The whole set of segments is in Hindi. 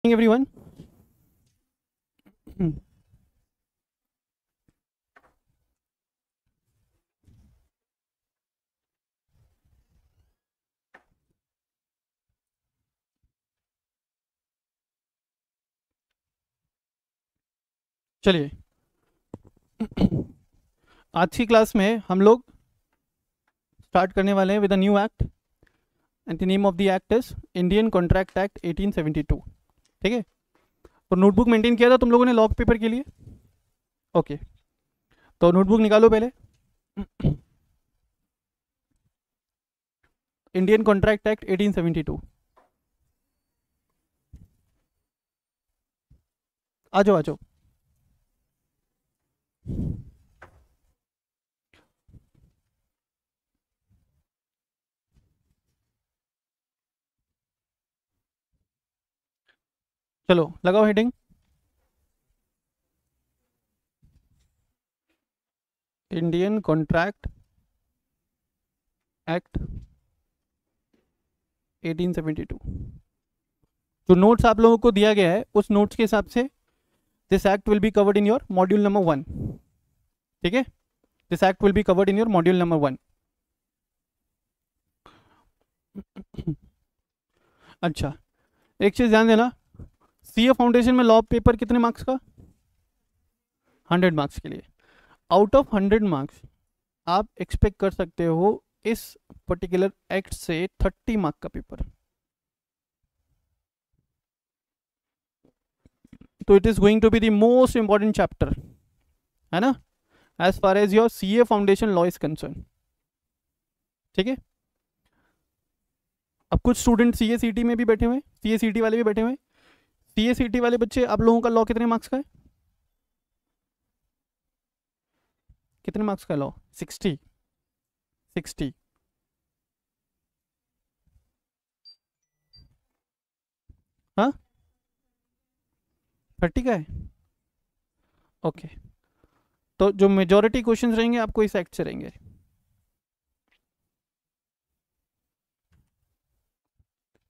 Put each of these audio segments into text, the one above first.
एवरीवन। चलिए आज की क्लास में हम लोग स्टार्ट करने वाले हैं with a new act and the name of the act is Indian contract act 1872। ठीक है, तो नोटबुक मेंटेन किया था तुम लोगों ने लॉ पेपर के लिए? ओके, तो नोटबुक निकालो पहले। इंडियन कॉन्ट्रैक्ट एक्ट 1872, आ जाओ आ जाओ। चलो लगाओ हेडिंग, इंडियन कॉन्ट्रैक्ट एक्ट 1872। जो नोट्स आप लोगों को दिया गया है उस नोट्स के हिसाब से this act will be covered in your module number 1। ठीक है, this act will be covered in your module number 1। अच्छा, एक चीज ध्यान देना, सीए फाउंडेशन में लॉ पेपर कितने मार्क्स का? 100 मार्क्स के लिए। आउट ऑफ 100 मार्क्स आप एक्सपेक्ट कर सकते हो इस पर्टिकुलर एक्ट से 30 मार्क का पेपर। तो it is going to be the most important chapter, है ना, as far as your CA foundation law is concern. ठीक है, अब कुछ स्टूडेंट सीए सीटी में भी बैठे हुए, सीए सीटी वाले भी बैठे हुए। सीए सीटी वाले बच्चे, आप लोगों का लॉ कितने मार्क्स का है? कितने मार्क्स का लॉ? 60। 60 हाँ, 30 का है। ओके, तो जो मेजॉरिटी क्वेश्चंस रहेंगे आपको इस एक्ट से रहेंगे।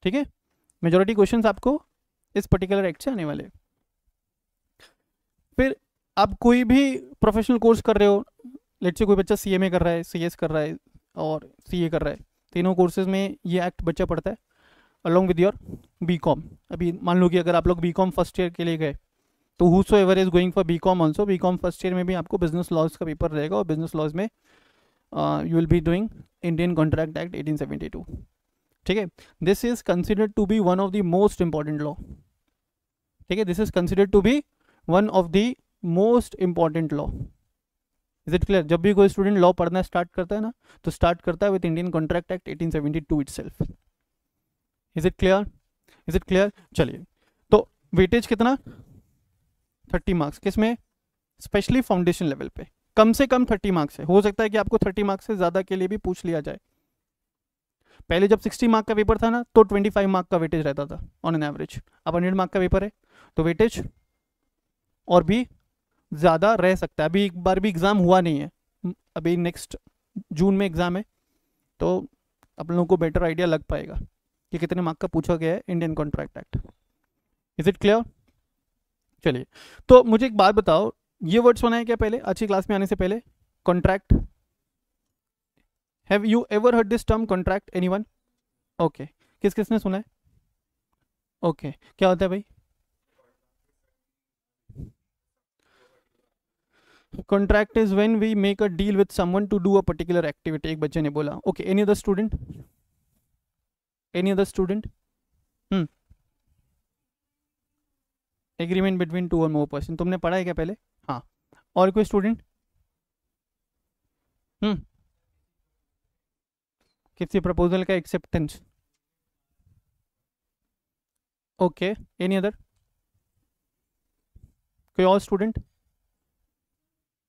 ठीक है, मेजॉरिटी क्वेश्चंस आपको इस पर्टिकुलर एक्ट से आने वाले। फिर आप कोई भी प्रोफेशनल कोर्स कर रहे हो, लेट्स से कोई बच्चा सीएमए कर रहा है, सीएस कर रहा है और सीए कर रहा है, तीनों कोर्सेज में ये एक्ट बच्चा पढ़ता है अलॉन्ग विद योर बीकॉम। अभी मान लो कि अगर आप लोग बीकॉम फर्स्ट ईयर के लिए गए तो whosoever is going for BCom also, BCom first year में भी आपको बिजनेस लॉज का पेपर रहेगा और बिजनेस लॉज में you will be doing Indian contract act 1872। ठीक है, this is considered to be one of the most important law. ठीक है, this is considered to be one of the most important law. Is it clear? जब भी कोई स्टूडेंट लॉ पढ़ना स्टार्ट करता है ना, तो स्टार्ट करता है with Indian contract act 1872 itself. Is it clear? Is it clear? चलिए, तो वेटेज कितना? 30 मार्क्स। किस में? स्पेशली फाउंडेशन लेवल पे कम से कम 30 मार्क्स है। हो सकता है कि आपको 30 मार्क्स से ज़्यादा के लिए भी पूछ लिया जाए। पहले जब 60 मार्क का पेपर था ना, तो 25 मार्क का वेटेज रहता था ऑन एन एवरेज। अब 100 मार्क का पेपर है तो वेटेज और भी ज़्यादा रह सकता है। अभी एक बार भी एग्ज़ाम हुआ नहीं है, अभी नेक्स्ट जून में एग्ज़ाम है, तो आप लोगों को बेटर आइडिया लग पाएगा कि कितने मार्क का पूछा गया है Indian contract act. Is it clear? चलिए, तो मुझे एक बात बताओ, ये वर्ड सुना है क्या पहले आज की क्लास में आने से पहले? Contract, have you ever heard this term contract? Anyone? Okay, किस किसने सुना है? ओके, क्या होता है भाई? Contract is when we make a deal with someone to do a particular activity. एक बच्चे ने बोला। Okay, any other student? Any other student? Agreement between two और मोर पर्सन, तुमने पढ़ा है क्या पहले? हाँ, और कोई स्टूडेंट? हम्म, किसी प्रपोजल का एक्सेप्टेंस। Okay, any other? कोई और student?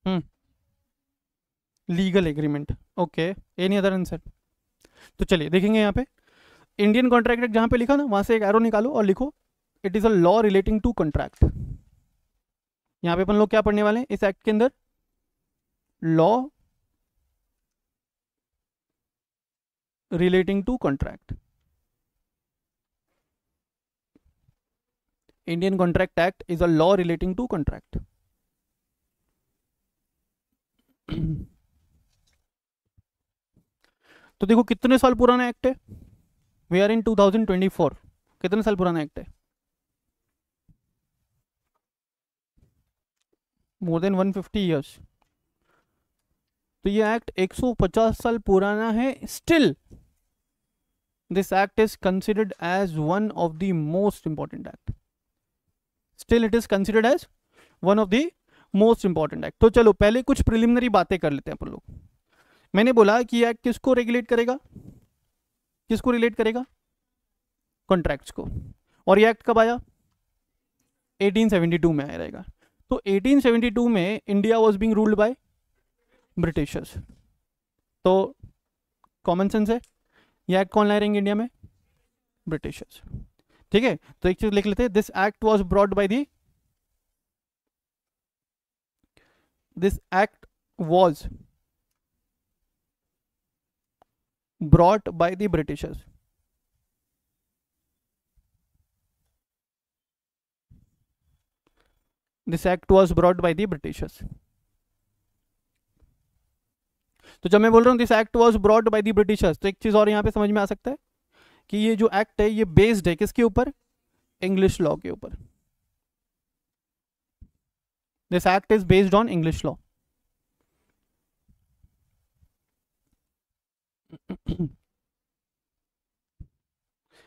Hmm, legal agreement. Okay, any other answer? तो चलिए देखेंगे यहाँ पे इंडियन कॉन्ट्रैक्ट एक्ट जहाँ पे लिखा ना, वहाँ से एक एरो निकालो और लिखो it is a law relating to contract. यहाँ पे अपन लोग क्या पढ़ने वाले हैं इस एक्ट के अंदर? Law relating to contract. Indian contract act is a law relating to contract. तो देखो कितने साल पुराना एक्ट है, वी आर इन 2024, कितने साल पुराना एक्ट है? More than 150 years. तो ये एक्ट 150 साल पुराना है, still this act is considered as one of the most important act, still it is considered as one of the most important act. तो चलो पहले कुछ प्रिलिमिनरी बातें कर लेते हैं अपन लोग। मैंने बोला कि एक्ट किसको रेगुलेट करेगा, किसको रिलेट करेगा? कॉन्ट्रैक्ट्स को। और ये एक्ट कब आया? 1872 में आया रहेगा। तो 1872 में India was being ruled by Britishers. तो कॉमन सेंस है, ये एक्ट कौन लाए रहेंगे इंडिया में? ब्रिटिशर्स। ठीक है, तो एक चीज लिख लेते हैं, this act was brought by the, this act was brought by the Britishers. This act was brought by the Britishers. तो जब मैं बोल रहा हूं this act was brought by the Britishers, तो एक चीज और यहां पे समझ में आ सकता है कि ये जो एक्ट है ये बेस्ड है किसके ऊपर? इंग्लिश लॉ के ऊपर। This act is based on English law.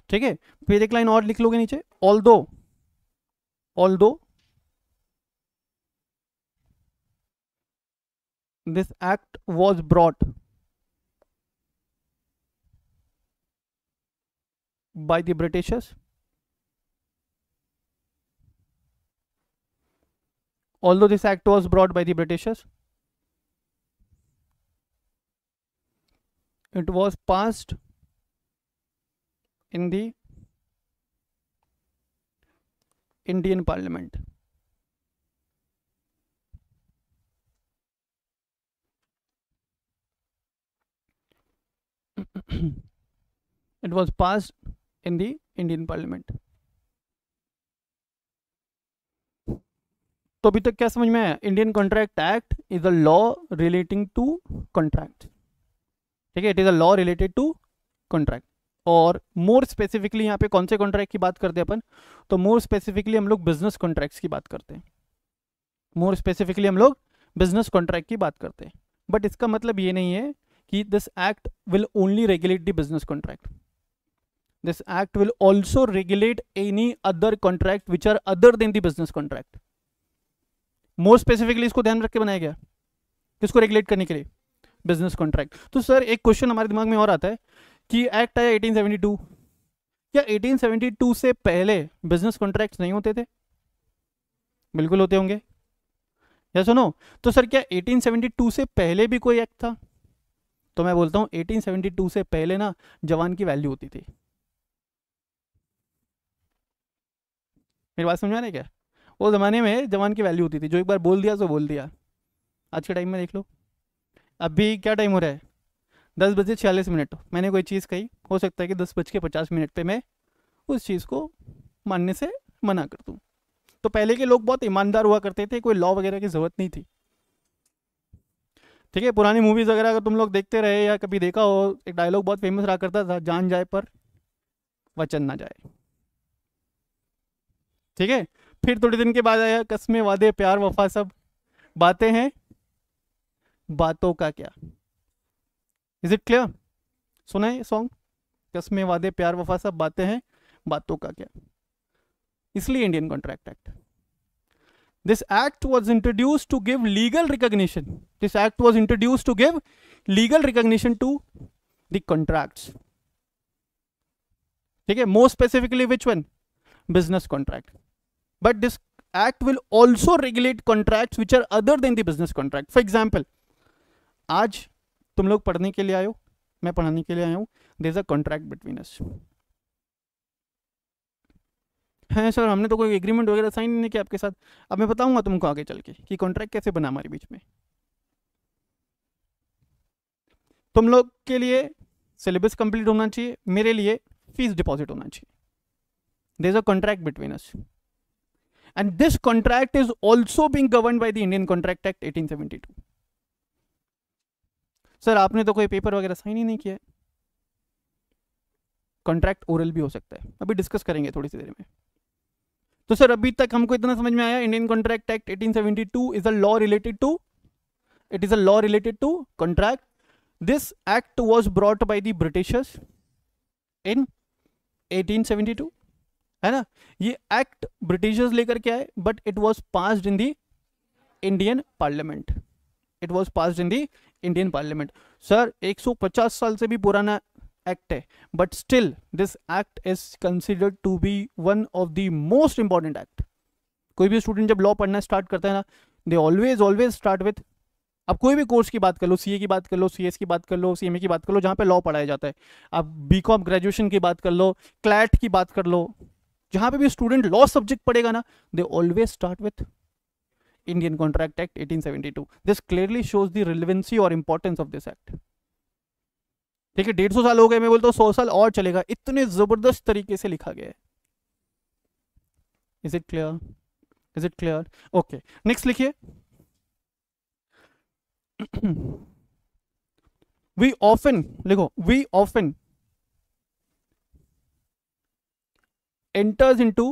ठीक है, फिर एक लाइन और लिख लोगे नीचे, although this act was brought by the Britishers, although this act was brought by the Britishers, it was passed in the Indian Parliament. It was passed in the Indian Parliament. तो अभी तक क्या समझ में आया? Indian contract act is a law relating to contract. ठीक है, it is a law related to contract. और मोर स्पेसिफिकली यहाँ पे कौन से कॉन्ट्रैक्ट की बात करते हैं अपन? तो मोर स्पेसिफिकली हम लोग बिजनेस कॉन्ट्रैक्ट्स की बात करते हैं। मोर स्पेसिफिकली हम लोग बिजनेस कॉन्ट्रैक्ट की बात करते हैं। बट इसका मतलब ये नहीं है कि this act will only regulate the business contract. This act will also regulate any other contract which are other than the business contract. More specifically इसको ध्यान रख के बनाया गया, किसको रेगुलेट करने के लिए? Business contract. तो सर एक क्वेश्चन हमारे दिमाग में और आता है कि एक्ट आया 1872, क्या 1872 से पहले बिजनेस कॉन्ट्रैक्ट्स नहीं होते थे? बिल्कुल होते होंगे, या सुनो। तो सर क्या 1872 से पहले भी कोई एक्ट था? तो मैं बोलता हूं 1872 से पहले ना जवान की वैल्यू होती थी। मेरी बात समझ में आ रही है क्या? वो जमाने में जवान की वैल्यू होती थी, जो एक बार बोल दिया तो बोल दिया। आज के टाइम में देख लो, अभी क्या टाइम हो रहा है? 10:46। मैंने कोई चीज़ कही, हो सकता है कि 10:50 पे मैं उस चीज़ को मानने से मना कर दूँ। तो पहले के लोग बहुत ईमानदार हुआ करते थे, कोई लॉ वगैरह की ज़रूरत नहीं थी। ठीक है, पुरानी मूवीज़ वगैरह अगर तुम लोग देखते रहे या कभी देखा हो, एक डायलॉग बहुत फेमस रहा करता था, जान जाए पर वचन ना जाए। ठीक है, फिर थोड़े दिन के बाद आया कस्में वादे प्यार वफा सब बातें हैं, बातों का क्या। Is it clear? सुना है सॉन्ग, कस्में वादे प्यार वफा सब बातें हैं, बातों का क्या। इसलिए Indian contract act, this act was introduce to give legal recognition, this act was introduce to give legal recognition to the contracts. ठीक है, more specifically which one? Business contract. But this act will also regulate contracts which are other than the business contract. For example, आज तुम लोग पढ़ने के लिए आए हो, मैं पढ़ाने के लिए आया हूँ, there is a contract between us. है सर, हमने तो कोई एग्रीमेंट वगैरह साइन नहीं किया आपके साथ। अब मैं बताऊंगा तुमको आगे चल के कि कॉन्ट्रैक्ट कैसे बना हमारे बीच में। तुम लोग के लिए सिलेबस कंप्लीट होना चाहिए, मेरे लिए फीस डिपॉजिट होना चाहिए। There is a contract between us. and this contract is also being governed by the Indian Contract Act 1872. Sir आपने तो कोई पेपर वगैरह साइन ही नहीं किया है. कॉन्ट्रैक्ट ओरल भी हो सकता है, अभी डिस्कस करेंगे थोड़ी सी देर में. तो सर अभी तक हमको इतना समझ में आया, Indian contract act 1872 is a law related to, it is a law related to contract. This act was brought by the Britishers in 1872, है ना. ये एक्ट ब्रिटिशर्स लेकर के आए, but it was passed in the Indian parliament. It was passed in the Indian parliament. Sir 150 साल से भी पुराना एक्ट है, but still this act is considered to be one of the most important act. कोई भी स्टूडेंट जब लॉ पढ़ना स्टार्ट करता है ना, दे ऑलवेज स्टार्ट विथ, आप कोई भी कोर्स की बात कर लो, सीए की बात कर लो, सीएस की बात कर लो, सीएमए की बात कर लो, जहाँ पे लॉ पढ़ाया जाता है. आप बीकॉम ग्रेजुएशन की बात कर लो, क्लैट की बात कर लो, जहाँ पे भी स्टूडेंट लॉ सब्जेक्ट पढ़ेगा ना, they always start with Indian contract act 1872. This clearly shows the relevancy और इंपॉर्टेंस ऑफ दिस एक्ट. ठीक है, 150 साल हो गए, मैं बोलता हूँ 100 साल और चलेगा, इतने जबरदस्त तरीके से लिखा गया है. Is it clear? Is it clear? Okay, next लिखिए. we often लिखो, we often enters into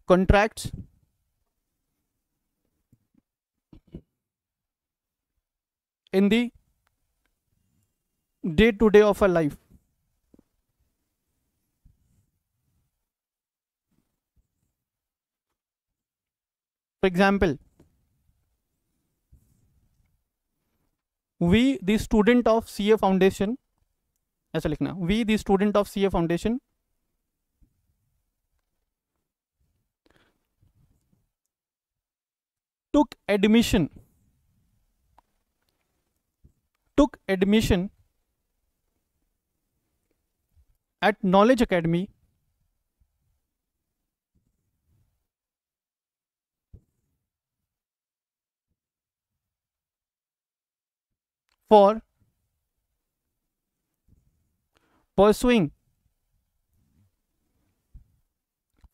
contracts in the day to day of our life. For example, we the student of CA Foundation, ऐसा लिखना, we the student of CA Foundation took admission at Knowledge Academy for pursuing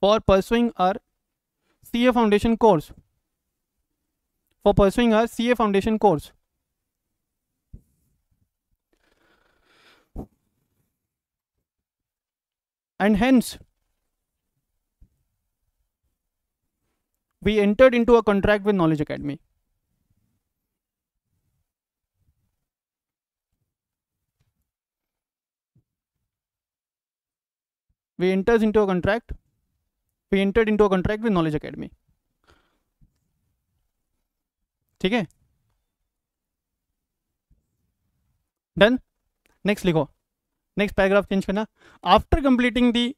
our CA Foundation course. For pursuing our CA Foundation course. And hence, we entered into a contract with Knowledge Academy. We entered into a contract with Knowledge Academy. ठीक है, डन. नेक्स्ट लिखो, नेक्स्ट पैराग्राफ चेंज करना. आफ्टर कंप्लीटिंग दी,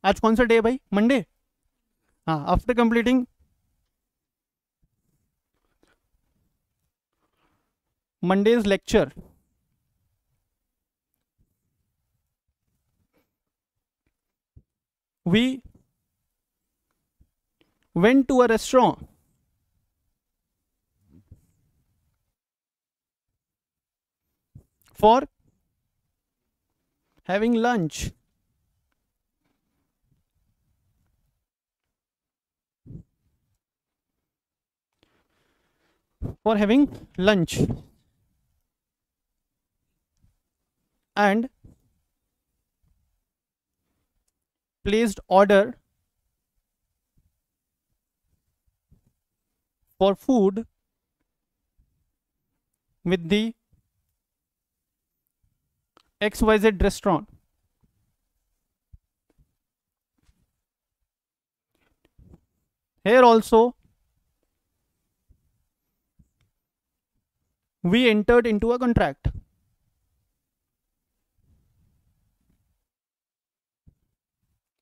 आज कौन सा डे है भाई? मंडे. हाँ, after completing Monday's lecture, we went to a restaurant for having lunch. And placed order for food with the XYZ restaurant. Here also we entered into a contract.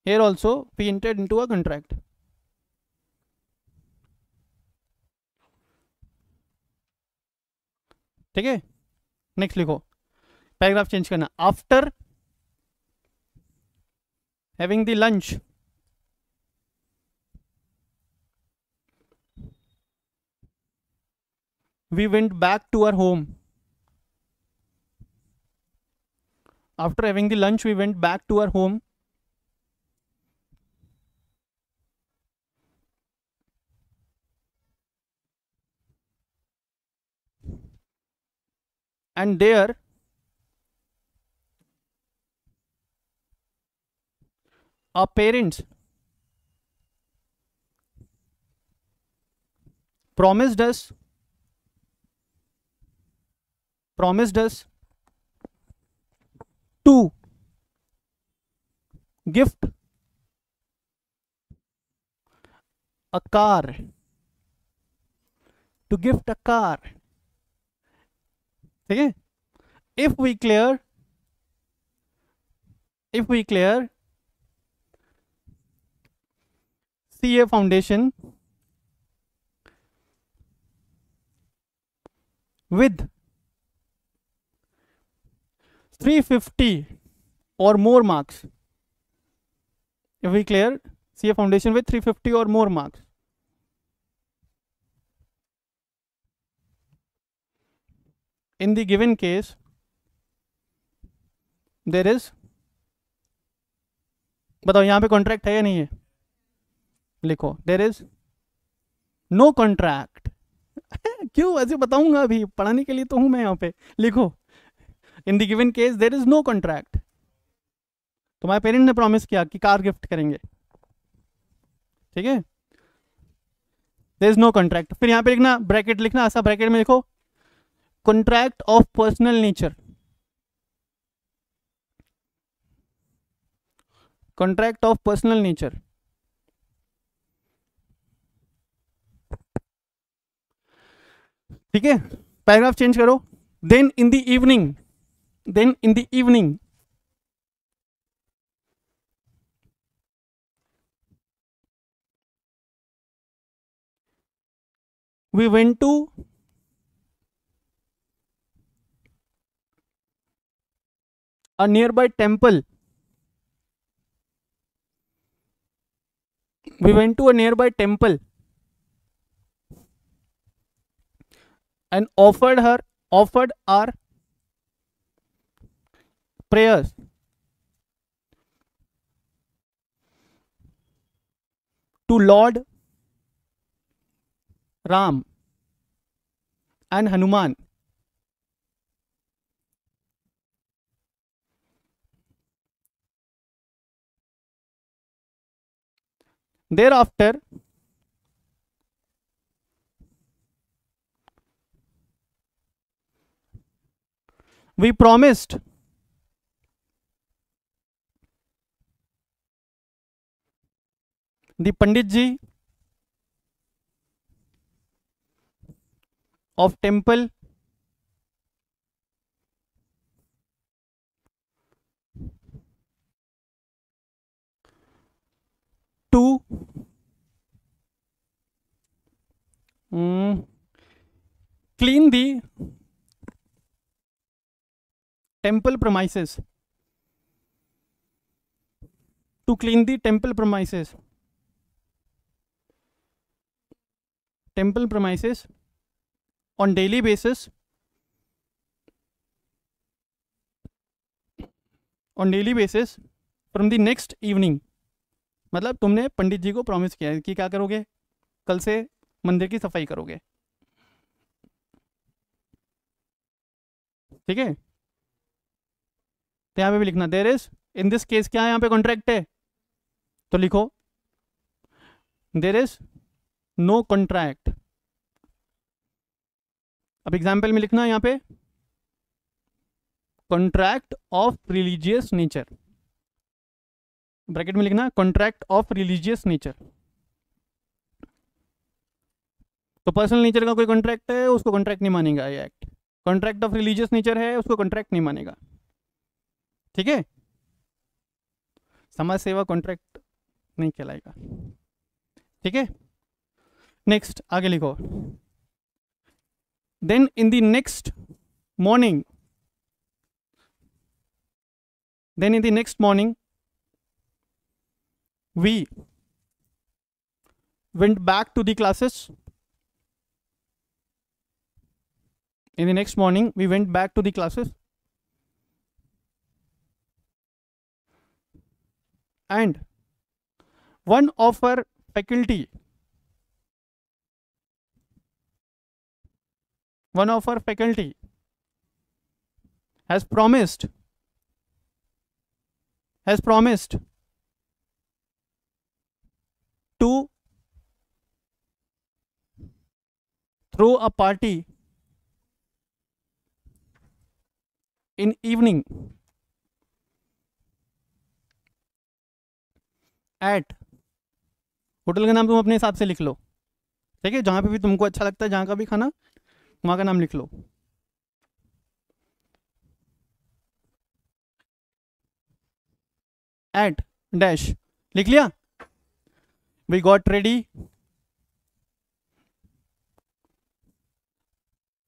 Here also we entered into a contract. ठीक है, नेक्स्ट लिखो, पैराग्राफ चेंज करना. After having the lunch, we went back to our home. After having the lunch, we went back to our home. And there our parents promised us to gift a car. To gift a car. ठीक है? If we clear CA foundation with 350 or more marks, if we clear CA foundation with 350 or more marks, in the given case there is, बताओ यहाँ पे कॉन्ट्रैक्ट है या नहीं है? लिखो देयर इज नो कॉन्ट्रैक्ट. क्यों ऐसे बताऊंगा, अभी पढ़ाने के लिए तो हूं मैं यहाँ पे. लिखो in the given case there is no contract. तुम्हारे पेरेंट ने प्रॉमिस किया कि कार गिफ्ट करेंगे, ठीक है? There is no contract. फिर यहाँ पे लिखना, ब्रैकेट लिखना, ऐसा ब्रैकेट में लिखो contract of personal nature. Contract of personal nature. ठीक है, पैराग्राफ चेंज करो. Then in the evening we went to a nearby temple. And offered our prayers to Lord Ram and Hanuman. Thereafter, we promised the Pandit Ji of temple to clean the temple premises. On daily basis from the next evening. मतलब तुमने पंडित जी को प्रॉमिस किया है कि क्या करोगे, कल से मंदिर की सफाई करोगे, ठीक है? तो यहाँ पे भी लिखना there is, in this case क्या है, यहाँ पे कॉन्ट्रैक्ट है तो लिखो देयर इज नो कॉन्ट्रैक्ट. अब एग्जाम्पल में लिखना यहाँ पे contract of religious nature. Bracket में लिखना कॉन्ट्रैक्ट ऑफ रिलीजियस नेचर. तो पर्सनल नेचर का कोई कॉन्ट्रैक्ट है उसको कॉन्ट्रैक्ट नहीं मानेगा ये act. Contract of religious nature है उसको कॉन्ट्रैक्ट नहीं मानेगा, ठीक है? समाज सेवा कॉन्ट्रैक्ट नहीं कहलाएगा, ठीक है? नेक्स्ट आगे लिखो. Then in the next morning we went back to the classes. In the next morning we went back to the classes and one of her faculty has promised to throw a party in evening at, hotel का नाम तुम अपने हिसाब से लिख लो, ठीक है, जहां पे भी तुमको अच्छा लगता है, जहां का भी खाना, वहां का नाम लिख लो. At dash लिख लिया. We got ready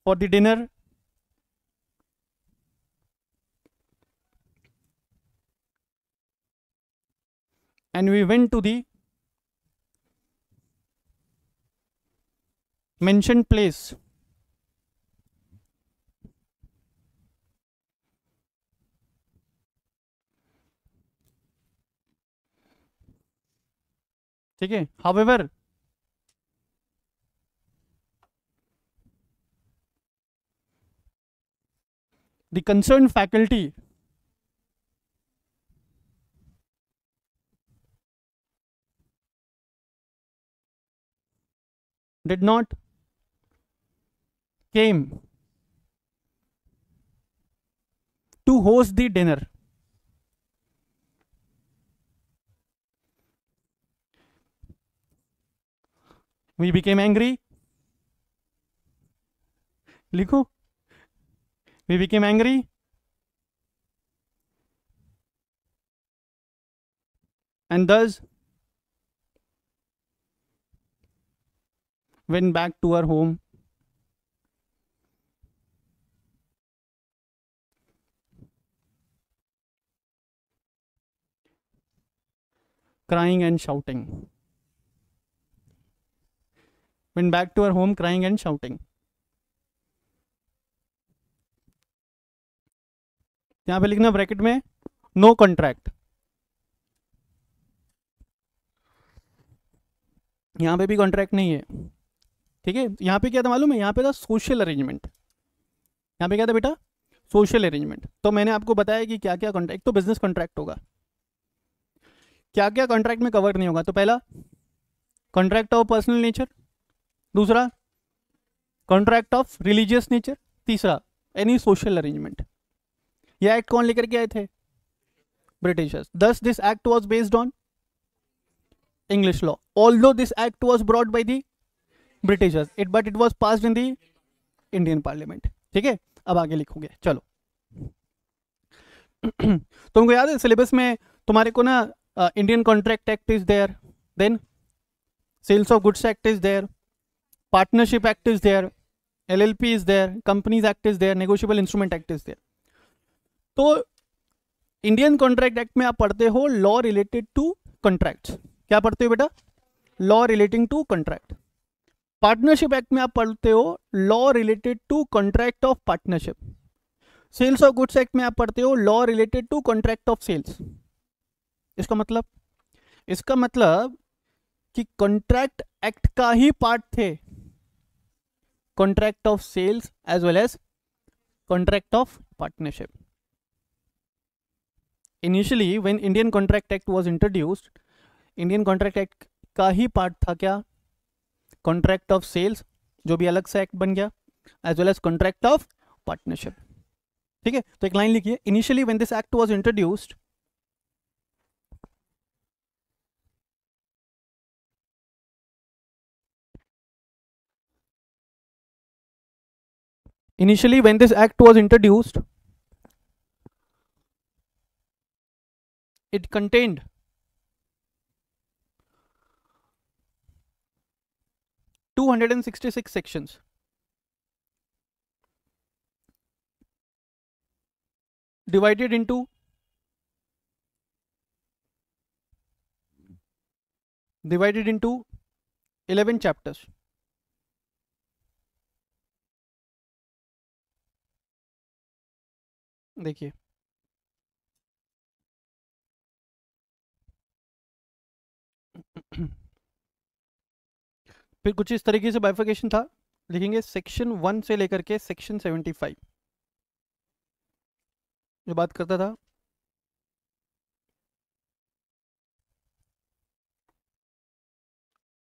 for the dinner and we went to the mentioned place ठीक है. However, the concerned faculty did not came to host the dinner. We became angry. लिखो. We became angry and thus went back to our home crying and shouting. Went back to our home crying and shouting. यहां पे लिखना ब्रैकेट में नो कॉन्ट्रैक्ट. यहां पे भी कॉन्ट्रैक्ट नहीं है, ठीक है. यहां पे क्या था मालूम है, यहां पे था सोशल अरेंजमेंट. यहां पे क्या था बेटा, सोशल अरेंजमेंट. तो मैंने आपको बताया कि क्या क्या कॉन्ट्रैक्ट, तो बिजनेस कॉन्ट्रैक्ट होगा, क्या क्या कॉन्ट्रैक्ट में कवर नहीं होगा. तो पहला कॉन्ट्रैक्ट ऑफ पर्सनल नेचर, दूसरा कॉन्ट्रैक्ट ऑफ रिलीजियस नेचर, तीसरा एनी सोशल अरेंजमेंट. यह एक्ट कौन लेकर के आए थे, Britishers. Thus this act was based on English law. Although this act was brought by the Britishers, but it was passed in the Indian Parliament. ठीक है, अब आगे लिखोगे. चलो. तुमको याद है सिलेबस में तुम्हारे को ना, Indian contract act is there, then sales of goods act is there, partnership act is there, LLP is there, companies act is there, negotiable instrument act is there. तो इंडियन कॉन्ट्रैक्ट एक्ट में आप पढ़ते हो लॉ रिलेटेड टू कॉन्ट्रैक्ट्स. क्या पढ़ते हो बेटा, law relating to contract. Partnership act में आप पढ़ते हो law related to contract of partnership. Sales of goods act में आप पढ़ते हो law related to contract of sales. इसका मतलब कि कॉन्ट्रैक्ट एक्ट का ही पार्ट थे contract of sales as well as contract of partnership. Initially when Indian contract act was introduced, Indian contract act का ही पार्ट था क्या, कॉन्ट्रैक्ट ऑफ सेल्स, जो भी अलग से एक्ट बन गया, as well as contract of partnership. ठीक है, तो एक लाइन लिखिए, initially when this act was introduced, initially when this act was introduced, it contained 266 sections. Divided into 11 chapters. देखिए फिर कुछ इस तरीके से बाइफिकेशन था, लिखेंगे सेक्शन 1 से लेकर के सेक्शन 75 जो बात करता था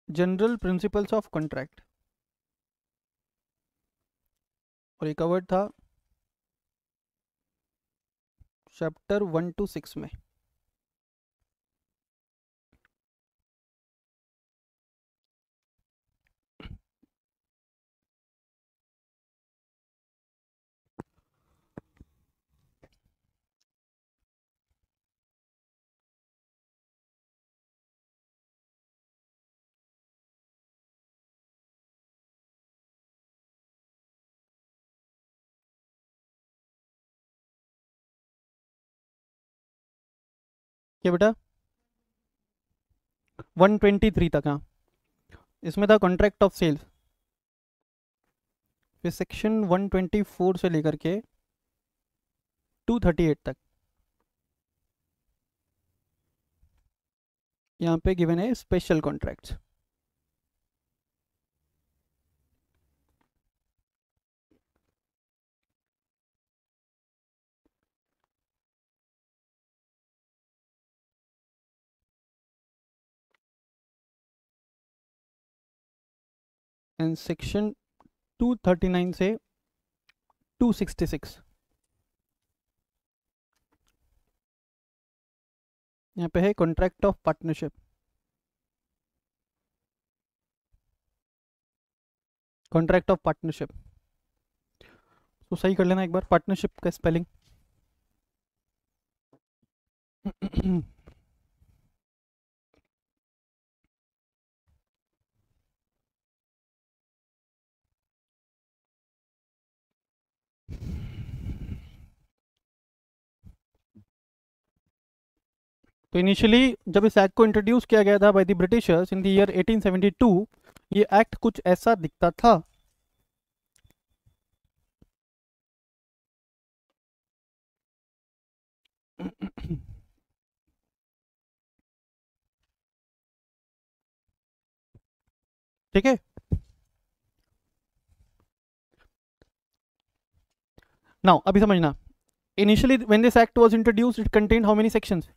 जनरल प्रिंसिपल्स ऑफ कॉन्ट्रैक्ट, और ये कवर्ड था चैप्टर 1 to 6 में। क्या बेटा 123 तक, हाँ इसमें था कॉन्ट्रैक्ट ऑफ सेल्स। फिर सेक्शन 124 से लेकर के 238 तक यहाँ पे गिवन है स्पेशल कॉन्ट्रैक्ट्स। एंड सेक्शन 239 से 266 यहाँ पे है contract of partnership. Contract of partnership तो सही कर लेना एक बार, पार्टनरशिप का स्पेलिंग तो इनिशियली जब इस एक्ट को इंट्रोड्यूस किया गया था by the Britishers in the year 1872, ये एक्ट कुछ ऐसा दिखता था। ठीक है, नाउ अभी समझना, initially when this act was introduced it contained how many sections,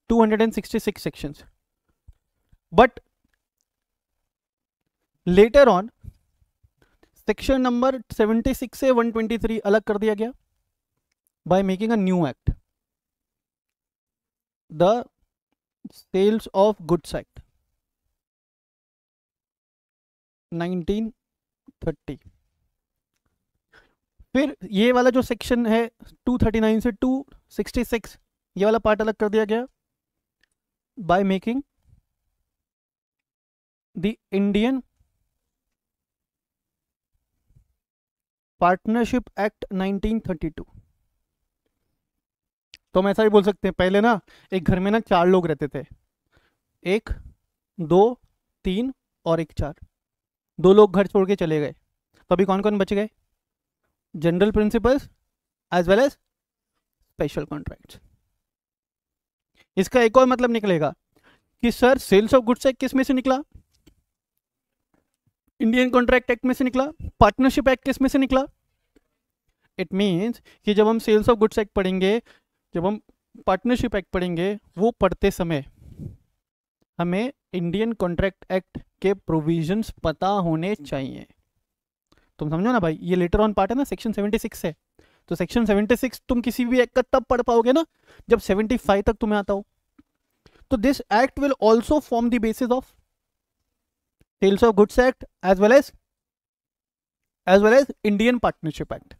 266 sections, but later on section number 76 से 123 अलग कर दिया गया by making a new act, the Sales of Goods Act 1930। फिर ये वाला जो सेक्शन है 239 से 266 ये वाला पार्ट अलग कर दिया गया by making the Indian partnership act 1932। तो हम ऐसा भी बोल सकते हैं, पहले ना एक घर में ना 4 लोग रहते थे, 1 2 3 और 1 4, 2 लोग घर छोड़ के चले गए, तो अभी कौन कौन बच गए? General principles as well as special contracts. इसका एक और मतलब निकलेगा कि sir sales of goods act किस में से निकला? इंडियन कॉन्ट्रैक्ट एक्ट में से निकला। पार्टनरशिप एक्ट किस में से निकला? इट मीन्स कि जब हम सेल्स ऑफ गुड्स एक्ट पढ़ेंगे, जब हम पार्टनरशिप एक्ट पढ़ेंगे, वो पढ़ते समय हमें इंडियन कॉन्ट्रैक्ट एक्ट के प्रोविजंस पता होने चाहिए। तुम समझो ना भाई, ये लेटर ऑन पार्ट है ना सेक्शन 76 से, तो सेक्शन 76 तुम किसी भी एक्ट का तब पढ़ पाओगे ना जब 75 तक तुम्हें आता हो। तो this act will also form the basis of sales of goods act as well as Indian partnership act.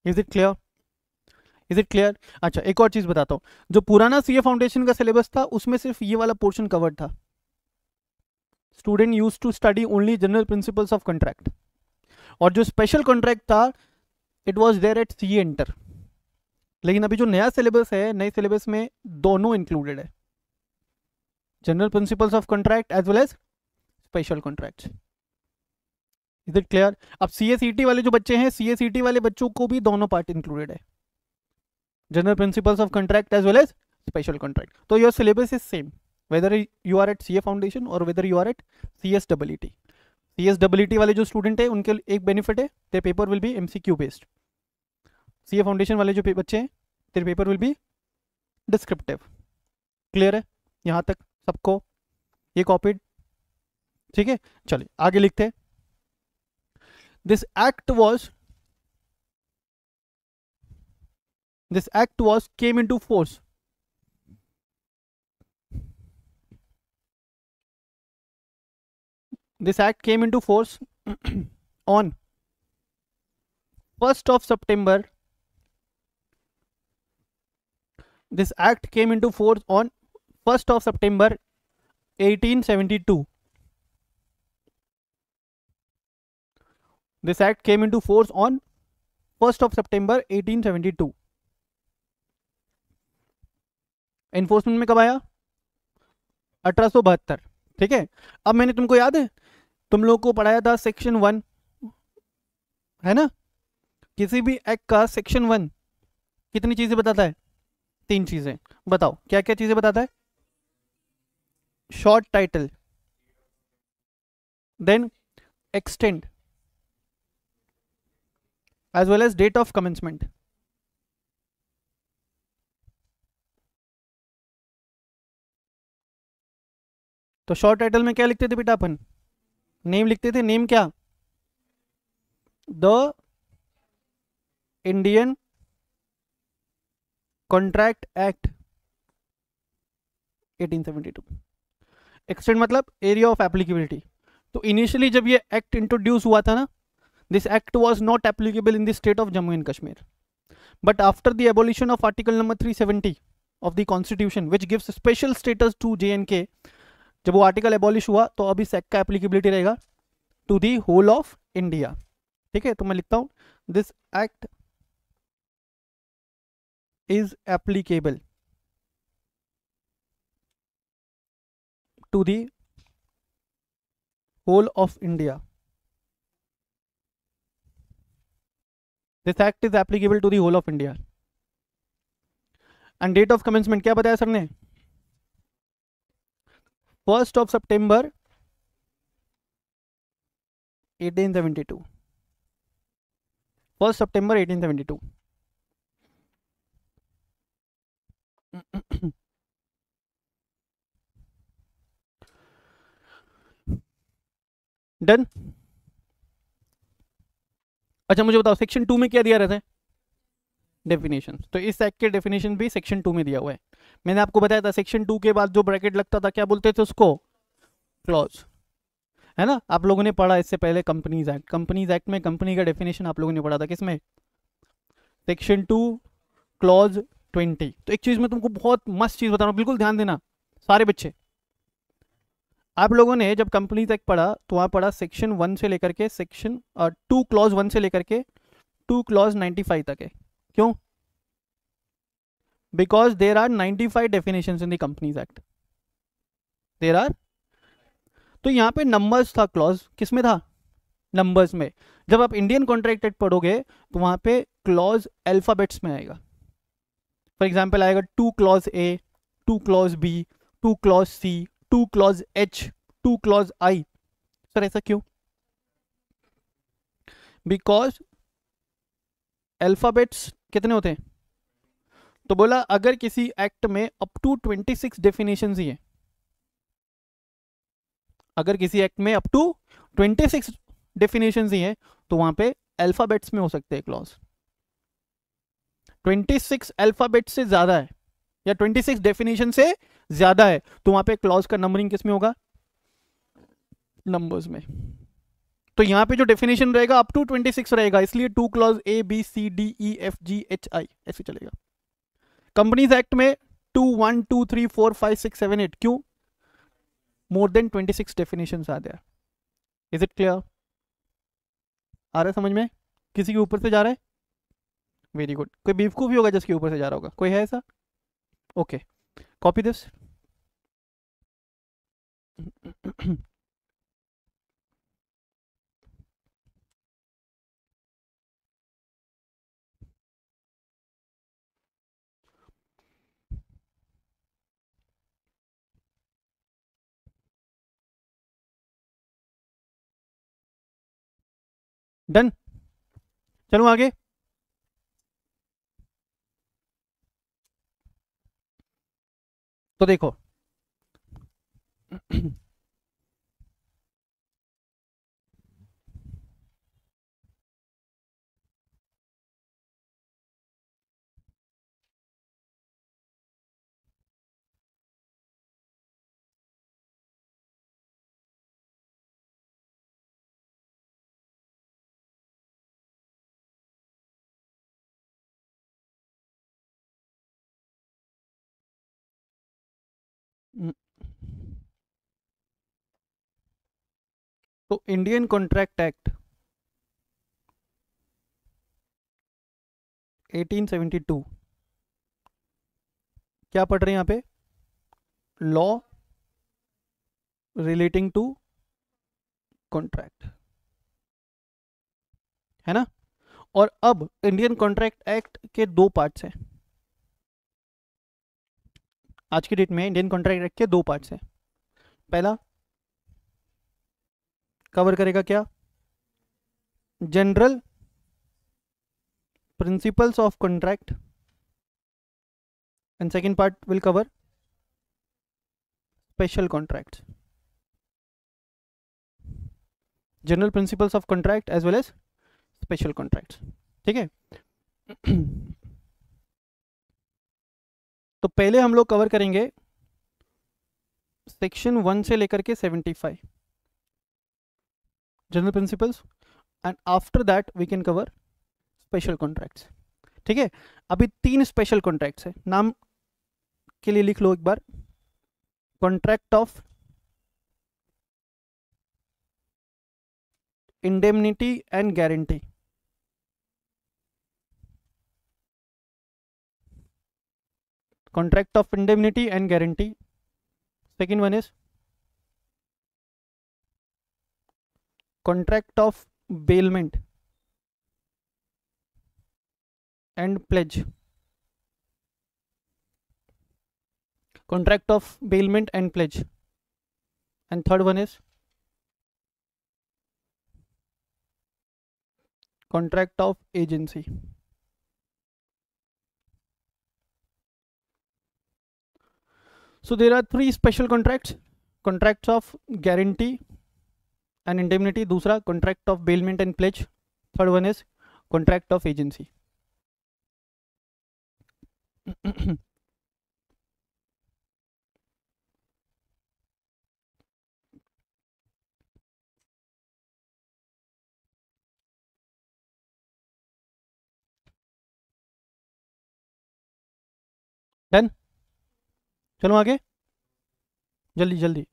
Is it clear? Is it clear? अच्छा, एक और चीज बताता हूं, जो पुराना सीए फाउंडेशन का सिलेबस था उसमें सिर्फ ये वाला पोर्शन कवर्ड था। Student used to study only general principles of contract, और जो स्पेशल कॉन्ट्रैक्ट था it was there at CA inter. लेकिन अभी जो नया सिलेबस है, नए सिलेबस में दोनों इंक्लूडेड है, general principles of contract as well as special contract. Is it clear? अब सीएसीटी वाले जो बच्चे हैं, सीएसीटी वाले बच्चों को भी दोनों पार्ट इंक्लूडेड है, general principles of contract as well as special contract. तो your syllabus is same, whether you are at CA foundation और whether you are at CSEET. CSEET वाले जो स्टूडेंट है उनके एक बेनिफिट है, their paper will be MCQ based. CA foundation वाले जो बच्चे हैं, their paper will be descriptive. Clear है यहाँ तक सबको, ये कॉपीड? ठीक है, चलिए आगे लिखते हैं. This act was came into force. This act came into force on 1st of September. This act came into force on 1st of September 1872. This act came into force on 1st of September 1872. Enforcement में कब आया? 1872. ठीक है, अब मैंने तुमको याद है, तुम लोग को पढ़ाया था सेक्शन 1, है ना? किसी भी एक्ट का सेक्शन 1 कितनी चीजें बताता है? 3 चीजें. बताओ क्या क्या चीजें बताता है? Short title, then extent, as well as date of commencement. तो शॉर्ट टाइटल में क्या लिखते थे बेटा अपन? नेम लिखते थे. नेम क्या? The Indian contract act 1872. Extend मतलब एरिया ऑफ एप्लीकेबिलिटी. तो इनिशियली जब ये एक्ट इंट्रोड्यूस हुआ था ना, this act was not applicable in the state of Jammu and Kashmir, but after the abolition of article number 370 of the constitution which gives special status to JNK, जब वो आर्टिकल एबॉलिश हुआ तो अब इस एक्ट का एप्लीकेबिलिटी रहेगा to the whole of India. ठीक है, तो मैं लिखता हूं this act is applicable to the whole of India. This act is applicable to the whole of India. And date of commencement क्या बताया सर ने? 1st of September 1872. 1st September 1872. Done. अच्छा मुझे बताओ सेक्शन 2 में क्या दिया रहता है? डेफिनेशन. तो इस एक्ट के डेफिनेशन भी सेक्शन 2 में दिया हुआ है. मैंने आपको बताया था सेक्शन 2 के बाद जो ब्रैकेट लगता था क्या बोलते थे उसको? क्लॉज. है ना? आप लोगों ने पढ़ा इससे पहले कंपनीज एक्ट. कंपनीज एक्ट में कंपनी का डेफिनेशन आप लोगों ने पढ़ा था किसमें? Section 2 clause 20. तो एक चीज मैं तुमको बहुत मस्त चीज बता रहा हूँ, बिल्कुल ध्यान देना सारे बच्चे. आप लोगों ने जब कंपनीज एक्ट पढ़ा तो वहां पढ़ा सेक्शन 1 से लेकर के सेक्शन 2 क्लॉज 1 से लेकर के 2 क्लॉज 95 तक है. क्यों? Because there are 95 definition in the companies act. There are. तो यहां पे नंबर्स था. क्लॉज किसमें था? नंबर्स में. जब आप इंडियन कॉन्ट्रैक्ट एक्ट पढ़ोगे तो वहां पे क्लॉज अल्फाबेट्स में आएगा. फॉर एग्जाम्पल आएगा 2 clause A, 2 clause B, 2 clause C, 2 clause H, 2 clause I. Sir ऐसा क्यों? बिकॉज अल्फाबेट्स कितने होते हैं? तो बोला अगर किसी एक्ट में अप टू 26 डेफिनेशन ही है, अगर किसी एक्ट में अप टू 26 डेफिनेशन ही है तो वहां पे अल्फाबेट्स में हो सकते हैं क्लॉज. 26 अल्फाबेट से ज्यादा है या 26 डेफिनेशन से ज्यादा है तो वहां पे क्लॉज का नंबरिंग किस में होगा? नंबर्स में. तो यहां पे जो डेफिनेशन रहेगा अप टू 26 रहेगा, इसलिए 2 clause A B C D E F G H I ऐसे चलेगा. कंपनीज एक्ट में 2 1 2 3 4 5 6 7 8. क्यों? More than 26 definition are there. Is it clear? आ रहा है समझ में? किसी के ऊपर से जा रहा है? Very good. कोई बेवकूफ ही होगा जिसके ऊपर से जा रहा होगा. कोई है ऐसा? Okay, copy this. डन। चलो आगे। तो देखो तो इंडियन कॉन्ट्रैक्ट एक्ट 1872 क्या पढ़ रहे हैं यहाँ पे? लॉ रिलेटिंग टू कॉन्ट्रैक्ट, है ना। और अब इंडियन कॉन्ट्रैक्ट एक्ट के दो पार्ट्स हैं। आज की डेट में इंडियन कॉन्ट्रैक्ट एक्ट के दो पार्ट्स हैं। पहला कवर करेगा क्या? General principles of contract, and second part will cover special contracts. General principles of contract as well as special contracts, ठीक है। तो पहले हम लोग कवर करेंगे सेक्शन 1 से लेकर के 75 general principles, and after that we can cover special contracts, ठीक है। अभी 3 स्पेशल कॉन्ट्रैक्ट्स है, नाम के लिए लिख लो एक बार। Contract of indemnity and guarantee, contract of indemnity and guarantee. Second one is contract of bailment and pledge, contract of bailment and pledge. And third one is contract of agency. So there are 3 special contracts: contracts of guarantee and indemnity, दूसरा contract of bailment and pledge, third one is contract of agency. Done. चलो आगे, जल्दी जल्दी।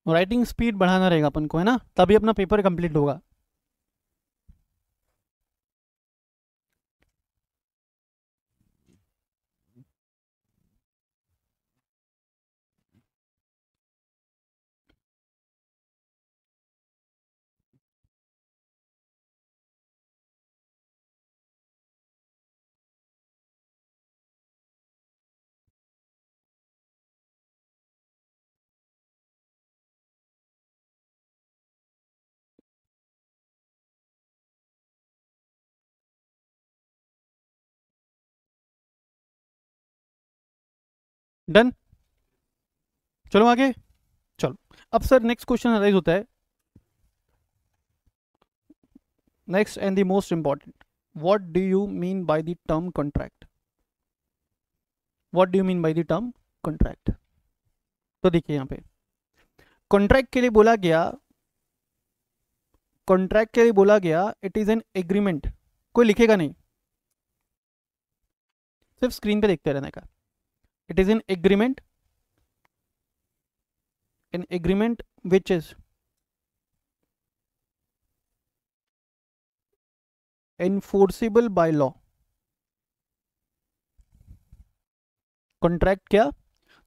राइटिंग स्पीड बढ़ाना रहेगा अपन को, है ना, तभी अपना पेपर कंप्लीट होगा। डन। चलो आगे। चलो अब सर नेक्स्ट क्वेश्चन अराइज होता है, next and the most important, what do you mean by the term contract? What do you mean by the term contract? तो देखिए यहाँ पे कॉन्ट्रैक्ट के लिए बोला गया, कॉन्ट्रैक्ट के लिए बोला गया इट इज एन एग्रीमेंट। कोई लिखेगा नहीं, सिर्फ स्क्रीन पे देखते रहने का। It is an agreement which is enforceable by law। Contract क्या?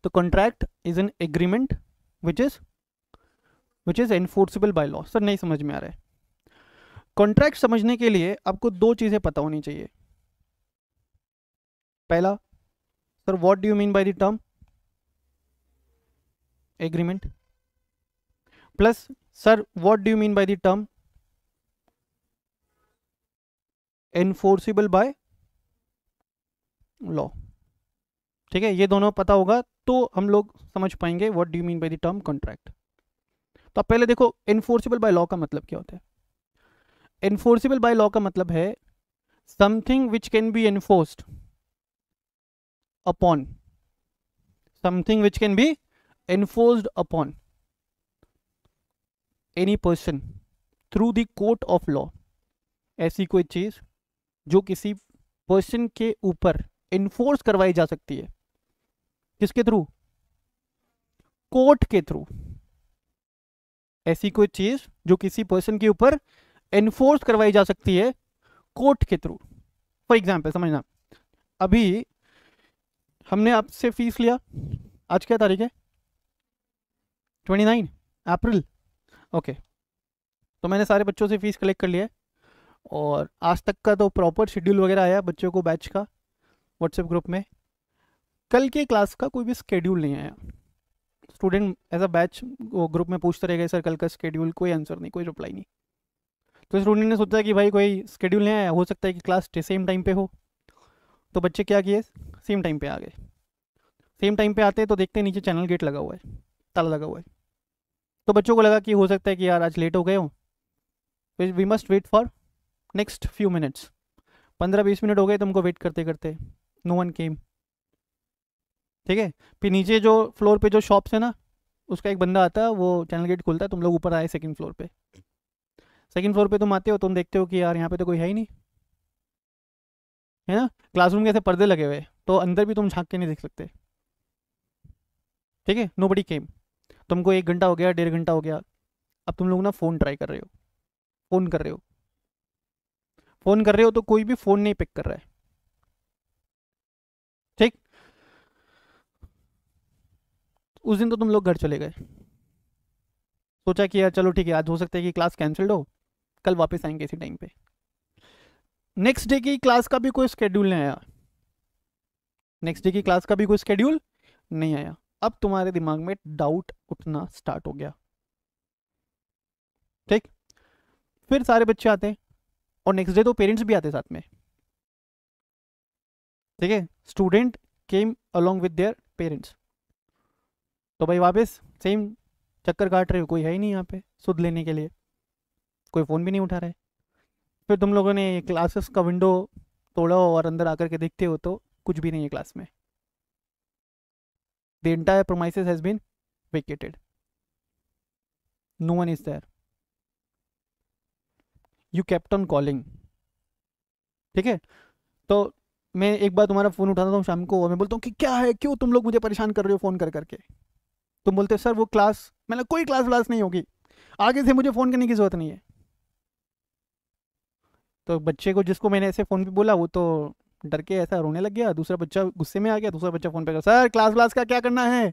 तो contract is an agreement which is enforceable by law. Sir नहीं समझ में आ रहा है। कॉन्ट्रैक्ट समझने के लिए आपको दो चीजें पता होनी चाहिए। पहला, sir what do you mean by the term agreement, plus sir what do you mean by the term enforceable by law? ठीक है, ये दोनों पता होगा तो हम लोग समझ पाएंगे what do you mean by the term contract. तो आप पहले देखो एनफोर्सेबल बाय लॉ का मतलब क्या होता है। एनफोर्सेबल बाय लॉ का मतलब है something which can be enforced upon, something which can be enforced upon any person through the court of law. ऐसी कोई चीज जो किसी पर्सन के ऊपर एनफोर्स करवाई जा सकती है, किसके थ्रू? कोर्ट के थ्रू। ऐसी कोई चीज जो किसी पर्सन के ऊपर एनफोर्स करवाई जा सकती है कोर्ट के थ्रू। फॉर एग्जाम्पल समझना, अभी हमने आपसे फीस लिया, आज क्या तारीख है? 29 अप्रैल। ओके, तो मैंने सारे बच्चों से फीस कलेक्ट कर लिया है और आज तक का तो प्रॉपर शेड्यूल वगैरह आया बच्चों को बैच का व्हाट्सएप ग्रुप में। कल के क्लास का कोई भी स्केड्यूल नहीं आया। स्टूडेंट एज अ बैच वो ग्रुप में पूछते रह गए सर कल का स्केड्यूल, कोई आंसर नहीं, कोई रिप्लाई नहीं। तो स्टूडेंट ने सोचा कि भाई कोई स्केड्यूल नहीं आया, हो सकता है कि क्लास सेम टाइम पे हो। तो बच्चे क्या किए, सेम टाइम पे आ गए। सेम टाइम पे आते हैं तो देखते हैं नीचे चैनल गेट लगा हुआ है, ताला लगा हुआ है। तो बच्चों को लगा कि हो सकता है कि यार आज लेट हो गए हो, we must wait for next few minutes. 15-20 minute हो गए तुमको वेट करते करते, नो वन केम। ठीक है, फिर नीचे जो फ्लोर पे जो शॉप्स है ना, उसका एक बंदा आता है, वो चैनल गेट खोलता है। तुम लोग ऊपर आए सेकंड फ्लोर पे, सेकंड फ्लोर पे तुम आते हो, तुम देखते हो कि यार यहाँ पे तो कोई है ही नहीं, है ना। क्लासरूम के ऐसे पर्दे लगे हुए, तो अंदर भी तुम झांक के नहीं देख सकते। ठीक है, नो बडी केम। तुमको 1 घंटा हो गया, 1.5 घंटा हो गया, अब तुम लोग ना फ़ोन ट्राई कर रहे हो, फ़ोन कर रहे हो, फ़ोन कर रहे हो, तो कोई भी फ़ोन नहीं पिक कर रहा है। ठीक, उस दिन तो तुम लोग घर चले गए, सोचा कि यार चलो ठीक है आज हो सकता है कि क्लास कैंसिल्ड हो, कल वापस आएंगे इसी टाइम पे। नेक्स्ट डे की क्लास का भी कोई स्केड्यूल नहीं आया, नेक्स्ट डे की क्लास का भी कोई स्केड्यूल नहीं आया। अब तुम्हारे दिमाग में डाउट उठना स्टार्ट हो गया। ठीक, फिर सारे बच्चे आते हैं और नेक्स्ट डे तो पेरेंट्स भी आते साथ में। ठीक है, student came along with their parents. तो भाई वापस सेम चक्कर काट रहे हो, कोई है ही नहीं यहाँ पे सुध लेने के लिए, कोई फ़ोन भी नहीं उठा रहा है। फिर तुम लोगों ने क्लासेस का विंडो तोड़ा और अंदर आकर के देखते हो तो कुछ भी नहीं है क्लास में। The entire promises has been vacated, no one is there. You kept on calling. ठीक है, तो मैं एक बार तुम्हारा फ़ोन उठाता हूँ शाम को और मैं बोलता हूँ कि क्या है, क्यों तुम लोग मुझे परेशान कर रहे हो फ़ोन कर करके। तुम बोलते हो सर वो क्लास, मैंने कोई क्लास व्लास नहीं होगी, आगे से मुझे फ़ोन करने की ज़रूरत नहीं है। तो बच्चे को जिसको मैंने ऐसे फ़ोन पे बोला वो तो डर के ऐसा रोने लग गया, दूसरा बच्चा गुस्से में आ गया, दूसरा बच्चा फ़ोन पे कहा सर क्लास व्लास का क्या करना है।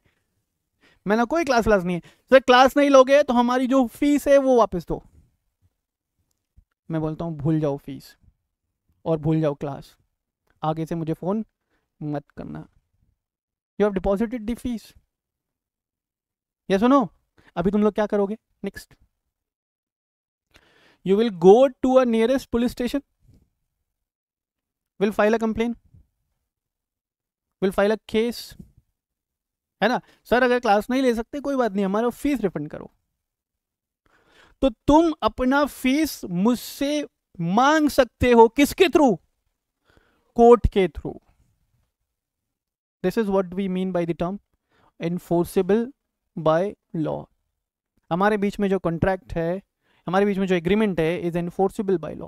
मैंने कोई क्लास व्लास नहीं है सर, क्लास नहीं लोगे तो हमारी जो फीस है वो वापस दो। मैं बोलता हूँ भूल जाओ फीस और भूल जाओ क्लास, आगे से मुझे फ़ोन मत करना। You have deposited the fees, ये सुनो। अभी तुम लोग क्या करोगे next? You will go to a nearest police station, will file a complaint, will file a case, है ना। सर अगर क्लास नहीं ले सकते कोई बात नहीं, हमारा फीस रिफंड करो। तो तुम अपना फीस मुझसे मांग सकते हो, किसके थ्रू? कोर्ट के through. This is what we mean by the term enforceable by law. हमारे बीच में जो कॉन्ट्रैक्ट है, हमारे बीच में जो एग्रीमेंट है, is enforceable by law,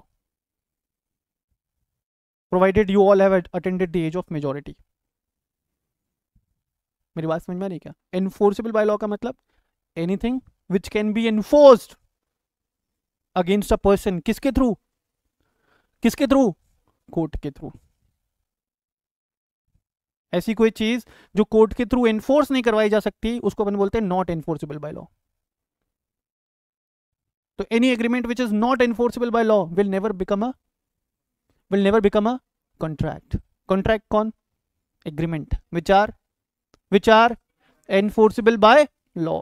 provided you all have attended the age of majority. मेरी बात समझ में आ रही क्या? एनफोर्सेबल बाय लॉ का मतलब anything which can be enforced against a person, किसके थ्रू? किसके थ्रू? कोर्ट के थ्रू। ऐसी कोई चीज जो कोर्ट के थ्रू एनफोर्स नहीं करवाई जा सकती उसको अपन बोलते हैं नॉट एनफोर्सेबल बाय लॉ। तो any agreement which is not enforceable by law will never become a contract. Contract कौन? Agreement which are enforceable by law.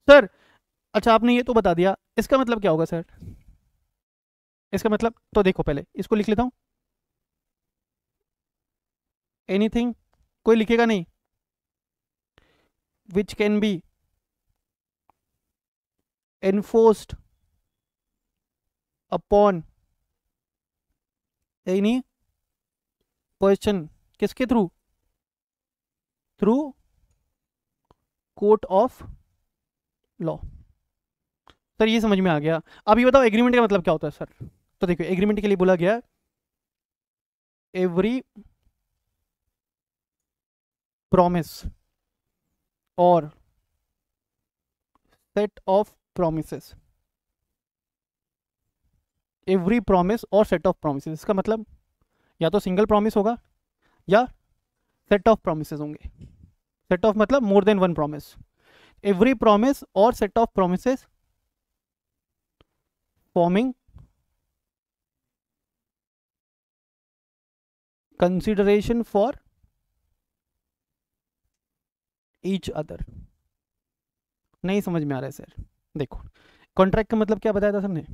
Sir अच्छा आपने ये तो बता दिया, इसका मतलब क्या होगा सर? इसका मतलब तो देखो, पहले इसको लिख लेता हूं। एनीथिंग, कोई लिखेगा नहीं, which can be enforced upon any person, किसके through? Through court of law. Sir ये समझ में आ गया। अब ये बताओ एग्रीमेंट का मतलब क्या होता है सर? तो देखो एग्रीमेंट के लिए बोला गया एवरी प्रॉमिस और set of promises, every promise और सेट ऑफ प्रॉमिसेस, इसका मतलब या तो सिंगल प्रॉमिस होगा या सेट ऑफ प्रॉमिसेस होंगे। सेट ऑफ मतलब more than one promise. Every promise और set of promises forming consideration for each other. नहीं समझ में आ रहा है सर? देखो कॉन्ट्रैक्ट का मतलब क्या बताया था सर ने?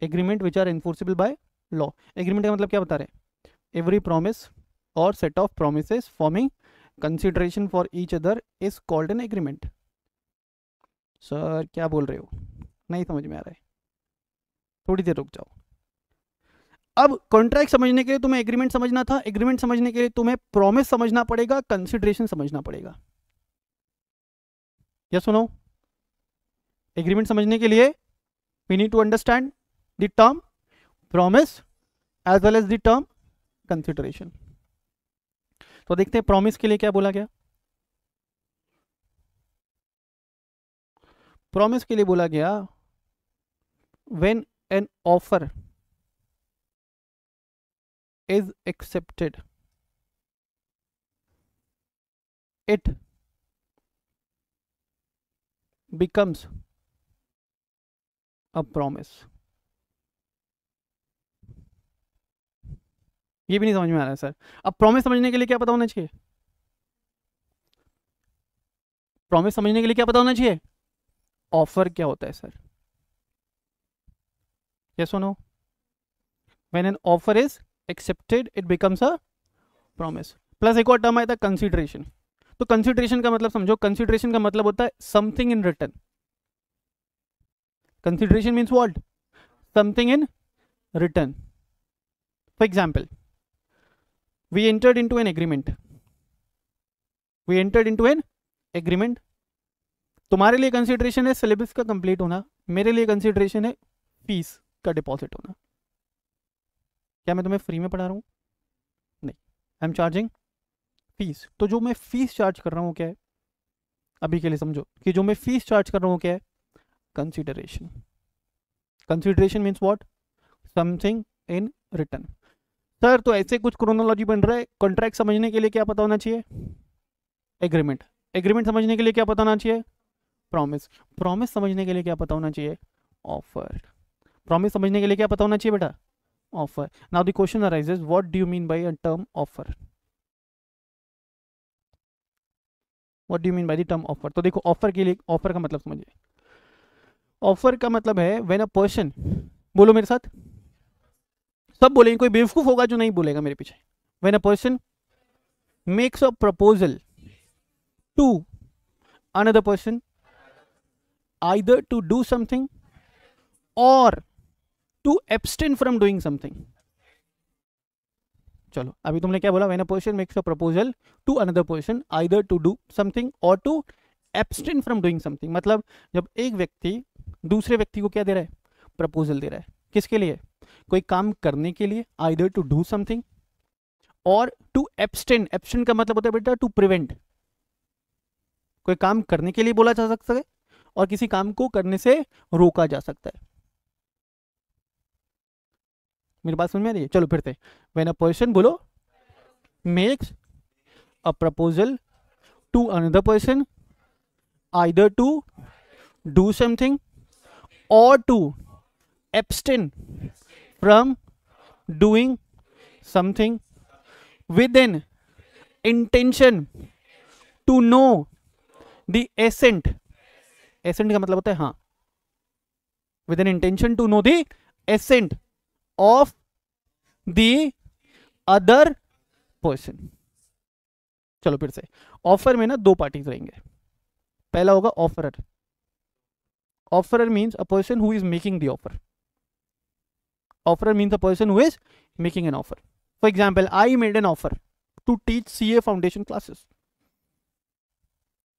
Agreement which are enforceable by law. Agreement का मतलब क्या बता रहे हैं? एवरी प्रॉमिस और set of promises forming consideration for each other is called an agreement. Sir क्या बोल रहे हो? नहीं समझ में आ रहा है? थोड़ी देर रुक जाओ। अब कॉन्ट्रैक्ट समझने के लिए तुम्हें एग्रीमेंट समझना था, एग्रीमेंट समझने के लिए तुम्हें प्रॉमिस समझना पड़ेगा, कंसिडरेशन समझना पड़ेगा। यस सुनो, एग्रीमेंट समझने के लिए we need to understand the term promise as well as the term consideration. तो देखते हैं प्रॉमिस के लिए क्या बोला गया। प्रॉमिस के लिए बोला गया when an offer is accepted it becomes a promise। ये भी नहीं समझ में आ रहा है सर। अब प्रॉमिस समझने के लिए क्या पता होना चाहिए? प्रॉमिस समझने के लिए क्या पता होना चाहिए? ऑफर क्या होता है सर? यस और no? When an offer is accepted it becomes a promise. Plus एक और टर्म आया था कंसिडरेशन। तो कंसिडरेशन का मतलब समझो, कंसिडरेशन का मतलब होता है something in return. Consideration means what? Something in return. For example, we entered into an agreement, we entered into an agreement। तुम्हारे लिए कंसिडरेशन है सिलेबस का कंप्लीट होना, मेरे लिए कंसिडरेशन है फीस का डिपॉजिट होना। क्या मैं तुम्हें फ्री में पढ़ा रहा हूँ? नहीं, आई एम चार्जिंग फीस। तो जो मैं फीस चार्ज कर रहा हूँ क्या है? अभी के लिए समझो कि जो मैं फीस चार्ज कर रहा हूँ क्या है? Consideration. Consideration means what? Something in return. Sir तो ऐसे कुछ क्रोनोलॉजी बन रहा है। कॉन्ट्रैक्ट समझने के लिए क्या पता होना चाहिए? एग्रीमेंट। एग्रीमेंट समझने के लिए क्या पता होना चाहिए? प्रॉमिस। प्रॉमिस समझने के लिए क्या पता होना चाहिए? ऑफर। प्रॉमिस समझने के लिए क्या पता होना चाहिए बेटा? Offer. Now the question arises, what do you mean by a term offer? What do you mean by the term offer? तो देखो ऑफर के लिए, ऑफर का मतलब समझिए। ऑफर का मतलब है व्हेन अ पर्सन, बोलो मेरे साथ, सब बोलेंगे, कोई बेवकूफ होगा जो नहीं बोलेगा मेरे पीछे। When a person makes a proposal to another person either to do something or to abstain from doing something। चलो अभी तुमने क्या बोला? when a person makes a proposal to another person either to do something or to abstain from doing something। मतलब जब एक व्यक्ति दूसरे व्यक्ति को क्या दे रहा है? प्रपोजल दे रहा है। किसके लिए? कोई काम करने के लिए, either to do something और to abstain। abstain का मतलब होता है बेटा to prevent। कोई काम करने के लिए बोला जा सकता है और किसी काम को करने से रोका जा सकता है। मेरी बात समझ में आ रही है? चलो फिर से, व्हेन अ पर्सन, बोलो, makes a proposal to another person either to do something और to abstain from doing something with an intention to know the assent assent का मतलब होता है हाँ, with an intention to know the assent of the other person. चलो फिर से, ऑफर में ना दो पार्टीज रहेंगे। पहला होगा offeror. Offeror means a person who is making the offer. Offeror means a person who is making an offer. For example, I made an offer to teach CA foundation classes.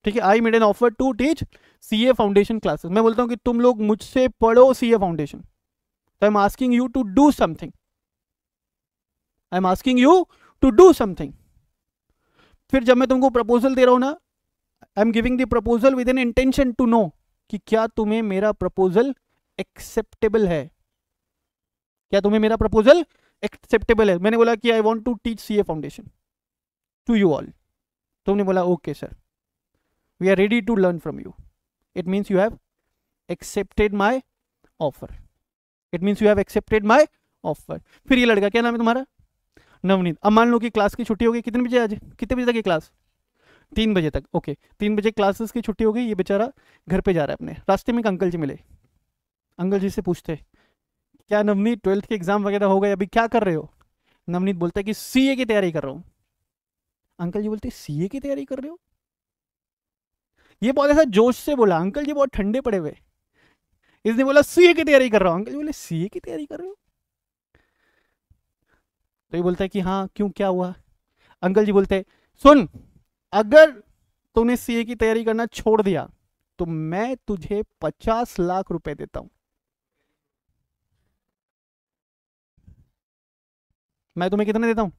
ठीक है, I made an offer to teach CA foundation classes. मैं बोलता हूं कि तुम लोग मुझसे पढ़ो सीए फाउंडेशन, तो I am asking you to do something. I am asking you to do something. फिर जब मैं तुमको प्रपोजल दे रहा हूं ना, I am giving the proposal with an intention to know कि क्या तुम्हें मेरा प्रपोजल एक्सेप्टेबल है, क्या तुम्हें मेरा प्रपोजल एक्सेप्टेबल है। मैंने बोला कि I want to teach CA foundation to you all, तुमने बोला okay sir, we are ready to learn from you. It means you have accepted my offer. It means you have accepted my offer. फिर ये लड़का, क्या नाम है तुम्हारा? नवनीत। अब मान लो कि क्लास की छुट्टी हो गई, कितने बजे, आज कितने बजे तक की क्लास? 3 बजे तक। ओके, 3 बजे क्लासेस की छुट्टी हो गई, ये बेचारा घर पे जा रहा है अपने। रास्ते में एक अंकल जी मिले। अंकल जी से पूछते, क्या नवनीत 12th के एग्जाम वगैरह हो गए, अभी क्या कर रहे हो? नवनीत बोलता है कि सीए की तैयारी कर रहा हूँ। अंकल जी बोलते, सीए की तैयारी कर रहे हो? ये बहुत ऐसा जोश से बोला, अंकल जी बहुत ठंडे पड़े हुए। इसने बोला सीए की तैयारी कर रहा हूँ। अंकल जी बोले, सीए की तैयारी कर रहे हो? तो ये बोलता है कि हाँ, क्यों, क्या हुआ? अंकल जी बोलते, सुन, अगर तूने सीए की तैयारी करना छोड़ दिया तो मैं तुझे 50 लाख रुपए देता हूं। मैं तुम्हें कितने देता हूं?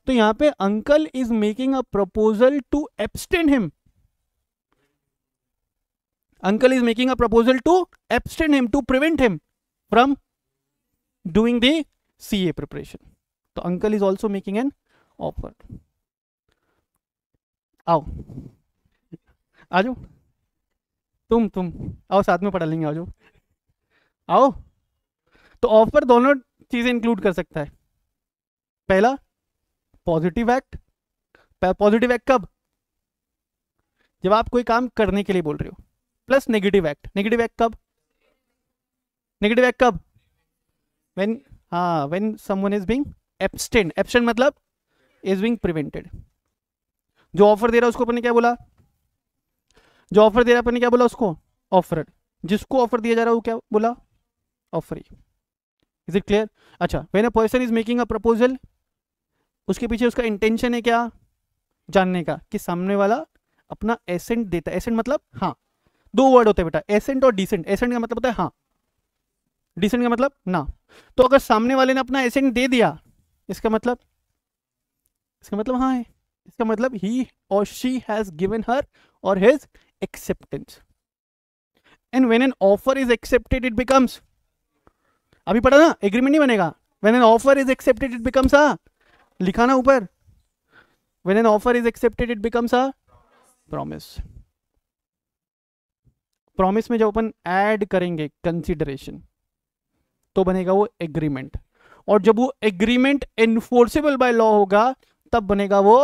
तो यहां पे uncle is making a proposal to abstain him. Uncle is making a proposal to abstain him, to prevent him from doing the CA preparation. तो uncle is also making an offer. आओ, आ जाओ, तुम आओ, साथ में पढ़ा लेंगे, आ जाओ, आओ। तो ऑफर दोनों चीजें इंक्लूड कर सकता है। पहला, पॉजिटिव एक्ट। पॉजिटिव एक्ट कब? जब आप कोई काम करने के लिए बोल रहे हो। Plus negative act. Negative act कब? नेगेटिव एक्ट कब? व्हेन, हाँ, when someone is being abstain. Abstain मतलब इज बीइंग प्रिवेंटेड। जो ऑफर दे रहा है उसको अपन ने क्या बोला? जो ऑफर दे रहा है अपन ने क्या बोला उसको? ऑफर। जिसको ऑफर दिया जा रहा है वो क्या बोला? ऑफरी। Is it clear? अच्छा, when a person is making a proposal, उसके पीछे उसका इंटेंशन है क्या जानने का, कि सामने वाला अपना एसेंट देता है। एसेंट मतलब हाँ। दो वर्ड होते हैं बेटा, एसेंट और डिसेंट। एसेंट का मतलब होता है हाँ, डिसेंट का मतलब ना। तो अगर सामने वाले ने अपना एसेंट दे दिया, इसका मतलब, इसका मतलब हाँ है। इसका मतलब ही और शी हैज गिवन हर और his acceptance. And when an offer is accepted it becomes, अभी पढ़ा ना, एग्रीमेंट नहीं बनेगा। When an offer is accepted it becomes अ, लिखा ना ऊपर, when an offer is accepted it becomes a promise. Promise में जब अपन ऐड करेंगे कंसिडरेशन तो बनेगा वो एग्रीमेंट। और जब वो एग्रीमेंट एनफोर्सेबल बाय लॉ होगा तब बनेगा वो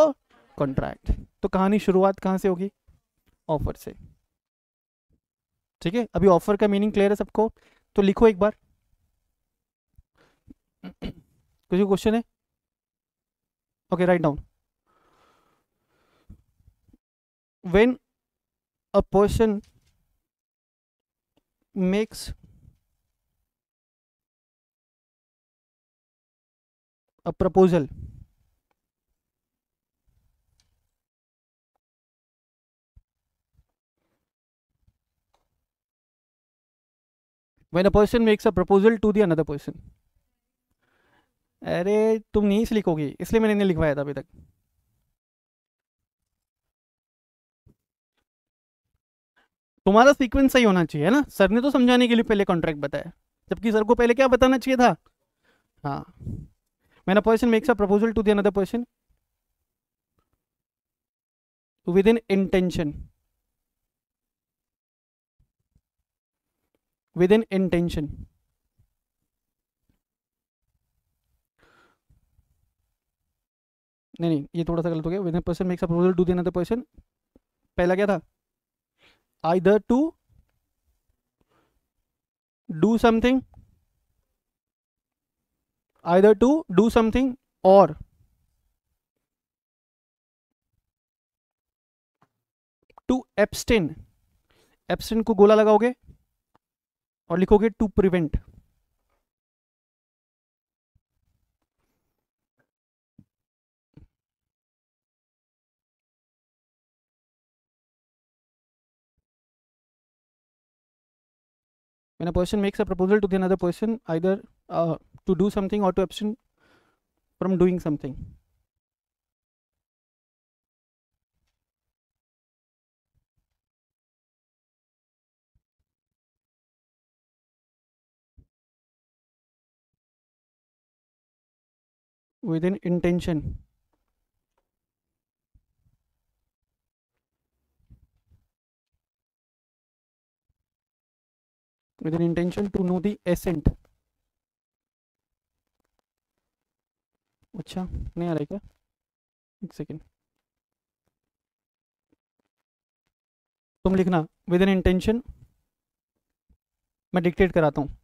कॉन्ट्रैक्ट। तो कहानी शुरुआत कहां से होगी? ऑफर से। ठीक है, अभी ऑफर का मीनिंग क्लियर है सबको? तो लिखो एक बार। कोई क्वेश्चन है? Okay, write down. When a person makes a proposal, when a person makes a proposal to the another person। अरे तुम नहीं से लिखोगे, इसलिए मैंने नहीं लिखवाया था अभी तक। तुम्हारा सीक्वेंस सही होना चाहिए, है ना? सर ने तो समझाने के लिए पहले कॉन्ट्रैक्ट बताया, जबकि सर को पहले क्या बताना चाहिए था? हाँ, when a person makes a proposal to the another person with an intention, with an intention, नहीं, ये थोड़ा सा गलत हो गया। when a person makes a proposal to the another person, पहला क्या था? either to do something, either to do something और टू एब्सटेन। एब्सटेन को गोला लगाओगे और लिखोगे to prevent. When a person makes a proposal to the another person, either to do something or to abstain from doing something. Within intention. With an intention to know the assent. अच्छा नहीं आ रहा है क्या? एक सेकेंड, तुम लिखना विद एन इंटेंशन, मैं डिक्टेट कराता हूँ।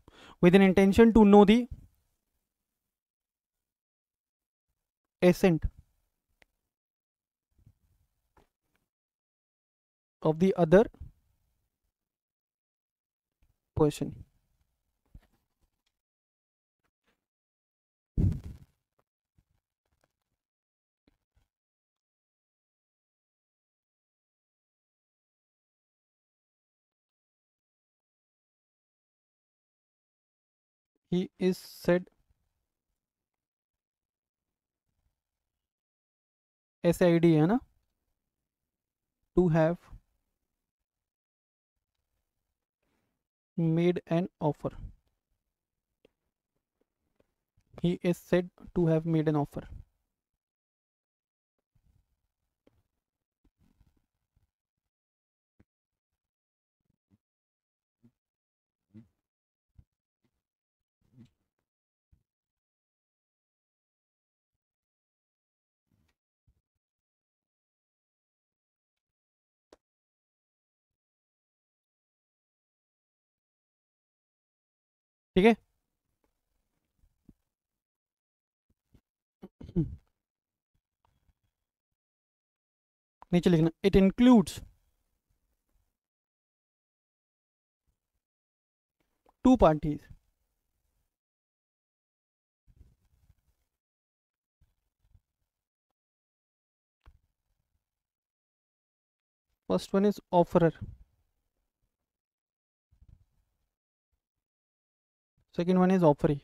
With an intention to know the assent of the other person. He is said, SID है ना, to have made an offer. He is said to have made an offer. ठीक है, नीचे लिखना it includes two parties. First one is offeror, second one is offeree.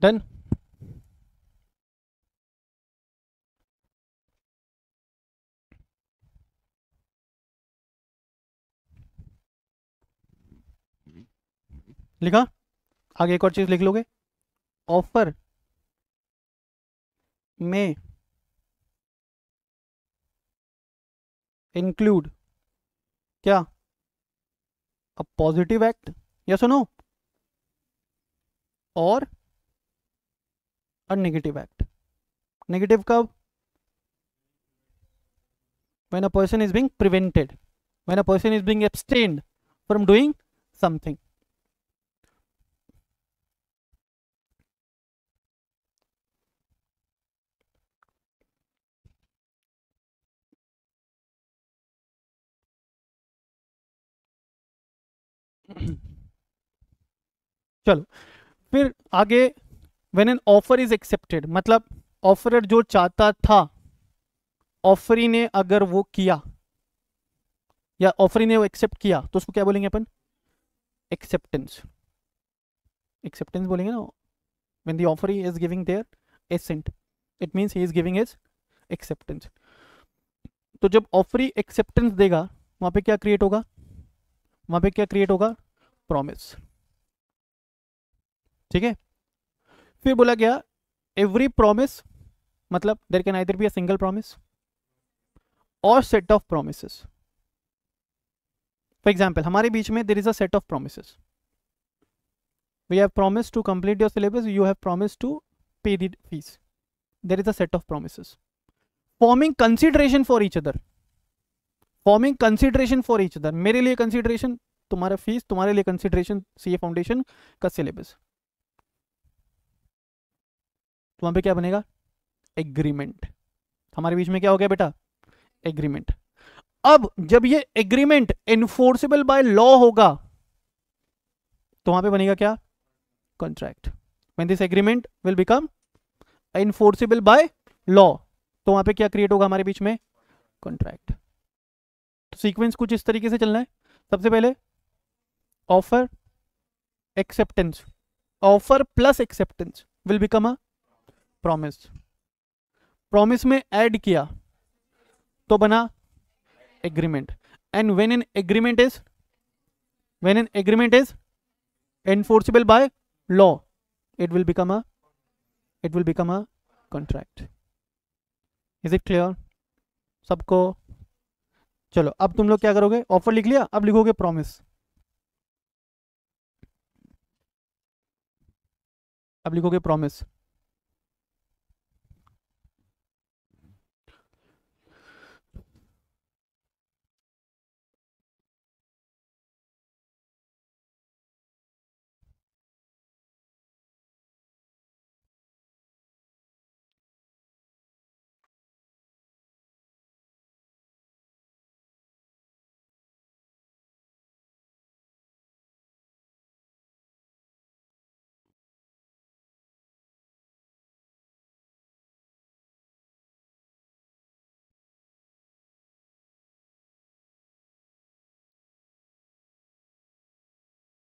Done. लिखा, आगे एक और चीज लिख लोगे, ऑफर में इंक्लूड क्या, अ पॉजिटिव एक्ट, यस और नो, और अ नेगेटिव एक्ट। नेगेटिव कब? when a person is being prevented, when a person is being abstained from doing something. चलो फिर आगे when an offer is accepted, मतलब ऑफरर जो चाहता था, ऑफरी ने अगर वो किया या ऑफरी ने वो एक्सेप्ट किया तो उसको क्या बोलेंगे अपन? एक्सेप्टेंस। एक्सेप्टेंस बोलेंगे ना, when the offeree is giving their assent, it means he is giving his acceptance. तो जब ऑफरी एक्सेप्टेंस देगा वहां पे क्या क्रिएट होगा? वहां पे क्या क्रिएट होगा? प्रॉमिस। ठीक है। फिर बोला गया एवरी प्रॉमिस, मतलब there can either be a single promise और set of promises. For example हमारे बीच में there is a set of promises, we have promise to complete your syllabus, you have promise to pay the fees, there is a set of promises forming consideration for each other, forming consideration for each other, मेरे लिए कंसिडरेशन तुम्हारा फीस, तुम्हारे लिए कंसिडरेशन सीए फाउंडेशन का सिलेबस। तो वहां पे क्या बनेगा? एग्रीमेंट। हमारे बीच में क्या हो गया बेटा? एग्रीमेंट। अब जब ये एग्रीमेंट एनफोर्सेबल बाय लॉ होगा तो वहां पे बनेगा क्या? Contract. When this agreement will become enforceable by law, तो वहां पे क्या क्रिएट होगा हमारे बीच में? कॉन्ट्रैक्ट। तो सीक्वेंस कुछ इस तरीके से चलना है। सबसे पहले offer acceptance, offer plus acceptance will become a promise, promise में ऐड किया तो बना agreement, and when an agreement is enforceable by law it will become a contract. is it clear सबको? चलो अब तुम लोग क्या करोगे? ऑफर लिख लिया, अब लिखोगे प्रॉमिस, अब लिखोगे प्रॉमिस।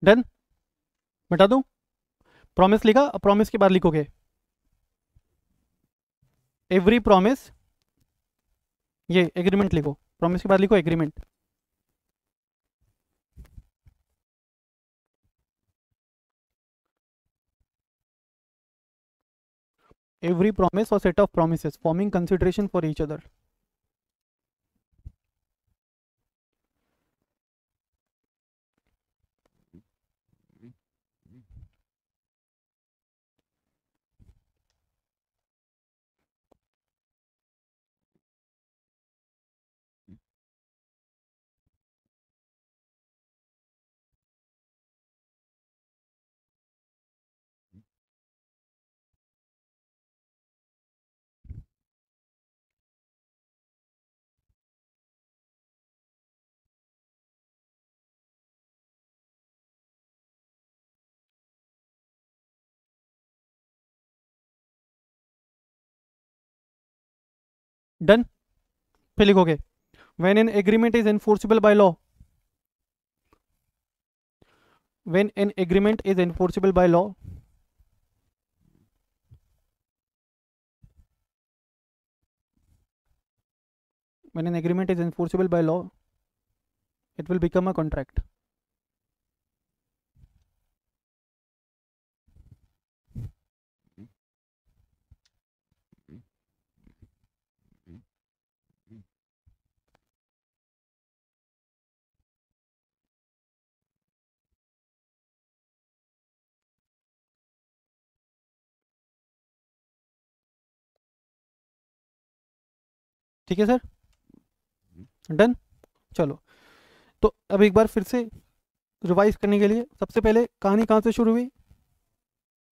डन? बता दूं? प्रॉमिस लिखा, अब प्रॉमिस के बाद लिखोगे एवरी प्रॉमिस, ये एग्रीमेंट लिखो, प्रॉमिस के बाद लिखो एग्रीमेंट। एवरी प्रॉमिस और set of promises forming consideration for each other. Done? फिर लिखोगे when an agreement is enforceable by law, when an agreement is enforceable by law, when an agreement is enforceable by law, it will become a contract. ठीक है सर? डन? चलो, तो अब एक बार फिर से रिवाइज करने के लिए, सबसे पहले कहानी कहां से शुरू हुई?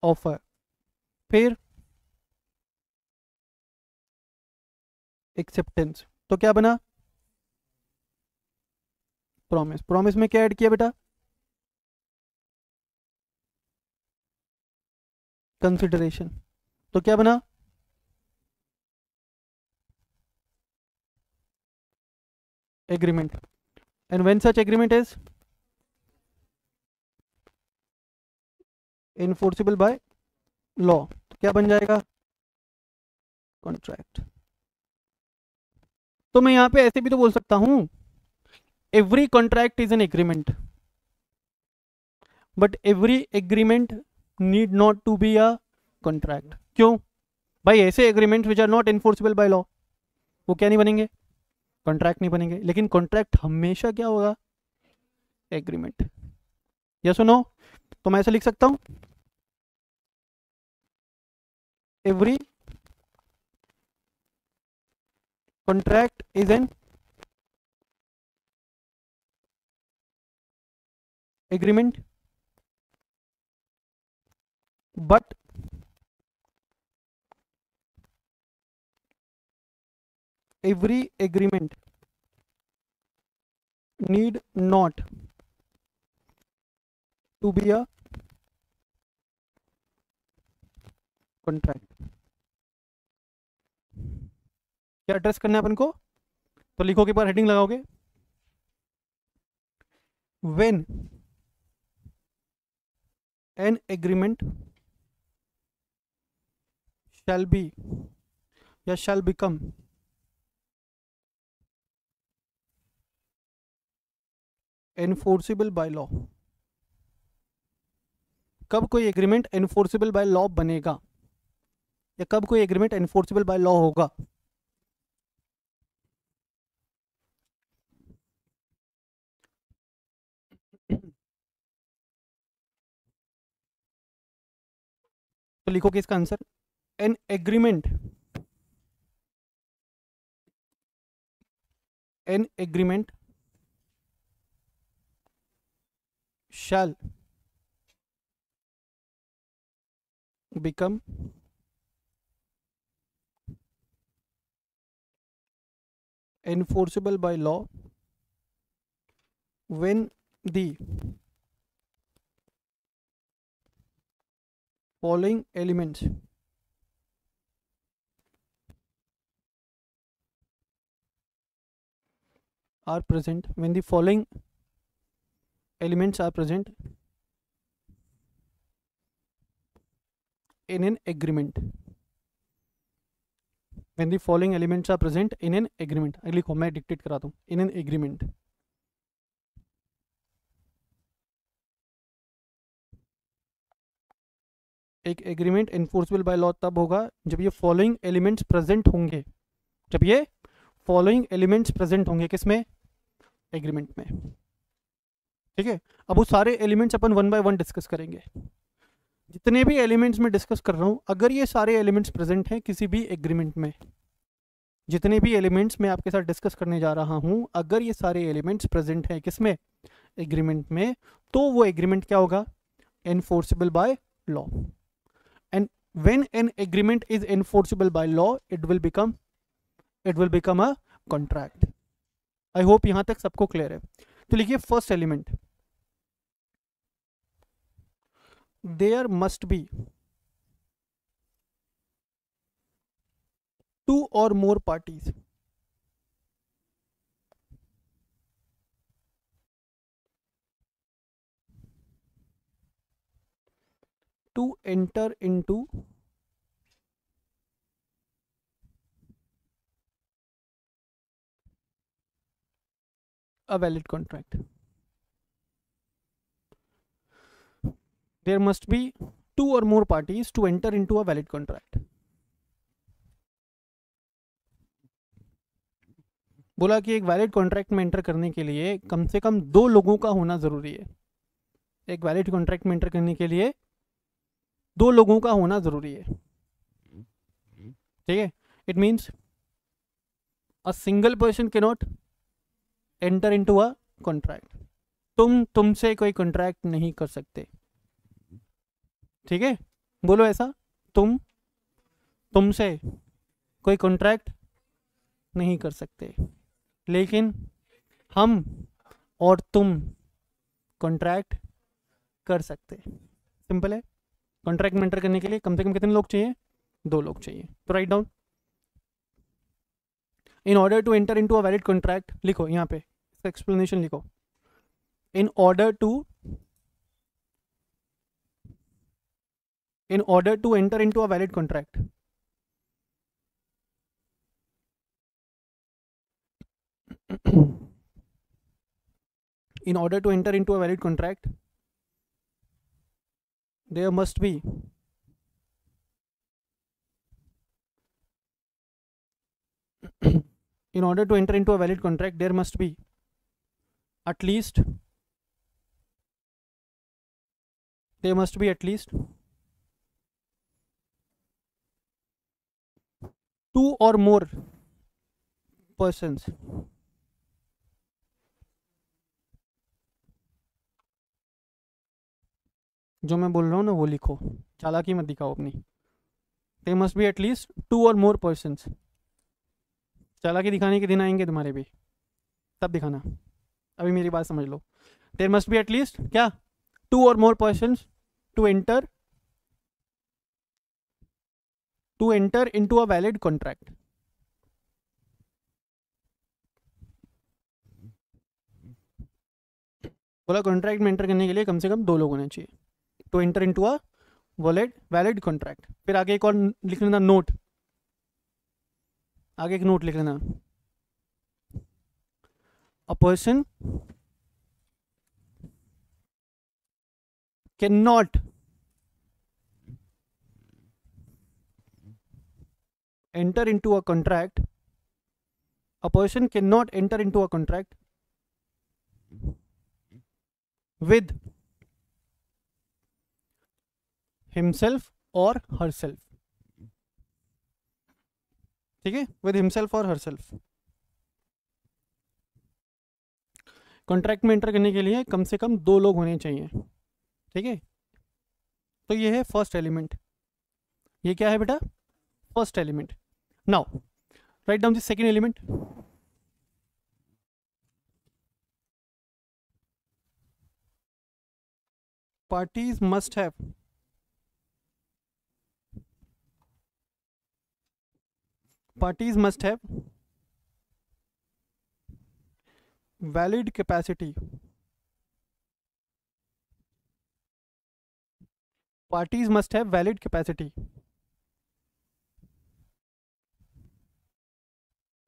ऑफर, फिर एक्सेप्टेंस, तो क्या बना? प्रॉमिस। प्रॉमिस में क्या ऐड किया बेटा? कंसिडरेशन, तो क्या बना, agreement. And when such agreement is enforceable by law, तो क्या बन जाएगा, कॉन्ट्रैक्ट. तो मैं यहां पे ऐसे भी तो बोल सकता हूं, every contract is an agreement, but every agreement need not to be a contract. क्यों भाई, ऐसे agreement which are not enforceable by law वो क्या नहीं बनेंगे, कॉन्ट्रैक्ट नहीं बनेंगे. लेकिन कॉन्ट्रैक्ट हमेशा क्या होगा, एग्रीमेंट. यस और नो. तो मैं ऐसे लिख सकता हूं, every contract is an agreement, but every agreement need not to be a contract. क्या एड्रेस करना है अपन को, तो लिखो के ऊपर हेडिंग लगाओगे, when an agreement shall be या shall become enforceable by law. कब कोई एग्रीमेंट एनफोर्सेबल बाय लॉ बनेगा, या कब कोई एग्रीमेंट एनफोर्सेबल बाय लॉ होगा. तो लिखो कि इसका answer, an agreement shall become enforceable by law when the following elements are present, when the following elements are present in an agreement, when the following elements are present in an agreement. लिखो, मैं डिक्टेट कराता हूँ, in an agreement. एक एग्रीमेंट एनफोर्सेबल बाय लॉ तब होगा जब ये फॉलोइंग एलिमेंट्स प्रेजेंट होंगे, जब ये फॉलोइंग एलिमेंट्स प्रेजेंट होंगे किसमें, एग्रीमेंट में. ठीक है, अब वो सारे elements upon one by one discuss करेंगे. जितने भी एलिमेंट्स मैं डिस्कस कर रहा हूं, अगर ये सारे एलिमेंट्स प्रेजेंट हैं किसी भी एग्रीमेंट में, जितने भी एलिमेंट्स मैं आपके साथ डिस्कस करने जा रहा हूं, अगर ये सारे एलिमेंट्स प्रेजेंट हैं किसमें, एग्रीमेंट में, तो वो एग्रीमेंट क्या होगा, enforceable by law. And when an agreement is enforceable by law, it will become a contract. I hope यहां तक सबको क्लियर है. तो लिखिए, first element, there must be two or more parties to enter into a valid contract. There must be two or more parties to enter into a valid contract. बोला कि एक वैलिड कॉन्ट्रैक्ट में एंटर करने के लिए कम से कम दो लोगों का होना जरूरी है. एक वैलिड कॉन्ट्रैक्ट में एंटर करने के लिए दो लोगों का होना जरूरी है. ठीक है, it means a single person can not enter into a contract. तुमसे कोई कॉन्ट्रैक्ट नहीं कर सकते. ठीक है, बोलो ऐसा, तुमसे कोई कॉन्ट्रैक्ट नहीं कर सकते, लेकिन हम और तुम कॉन्ट्रैक्ट कर सकते. सिंपल है. कॉन्ट्रैक्ट में एंटर करने के लिए कम से कम कितने लोग चाहिए? 2 लोग चाहिए। तो write down, in order to enter into a valid contract, लिखो यहाँ पे इसका एक्सप्लेनेशन लिखो। In order to enter into a valid contract, in order to enter into a valid contract, there must be in order to enter into a valid contract, there must be at least 2 or more persons जो मैं बोल रहा हूँ ना वो लिखो, चालाकी मत दिखाओ अपनी। दे मस्ट बी एटलीस्ट 2 और मोर पर्सन्स। चालाकी दिखाने के दिन आएंगे तुम्हारे भी, तब दिखाना। अभी मेरी बात समझ लो। देयर मस्ट बी एटलीस्ट क्या? 2 और more persons to enter into a valid contract. बोला कॉन्ट्रैक्ट में एंटर करने के लिए कम से कम 2 लोग होने चाहिए, to enter into a valid contract. फिर आगे एक और लिख लेना नोट, आगे एक नोट लिख लेना, a person can not enter into a contract, a person can not enter into a contract with himself or herself। ठीक है, with himself or herself। Contract में एंटर करने के लिए कम से कम 2 लोग होने चाहिए। ठीक है, तो ये है फर्स्ट एलिमेंट। ये क्या है बेटा? First element. Now write down the second element. Parties must have valid capacity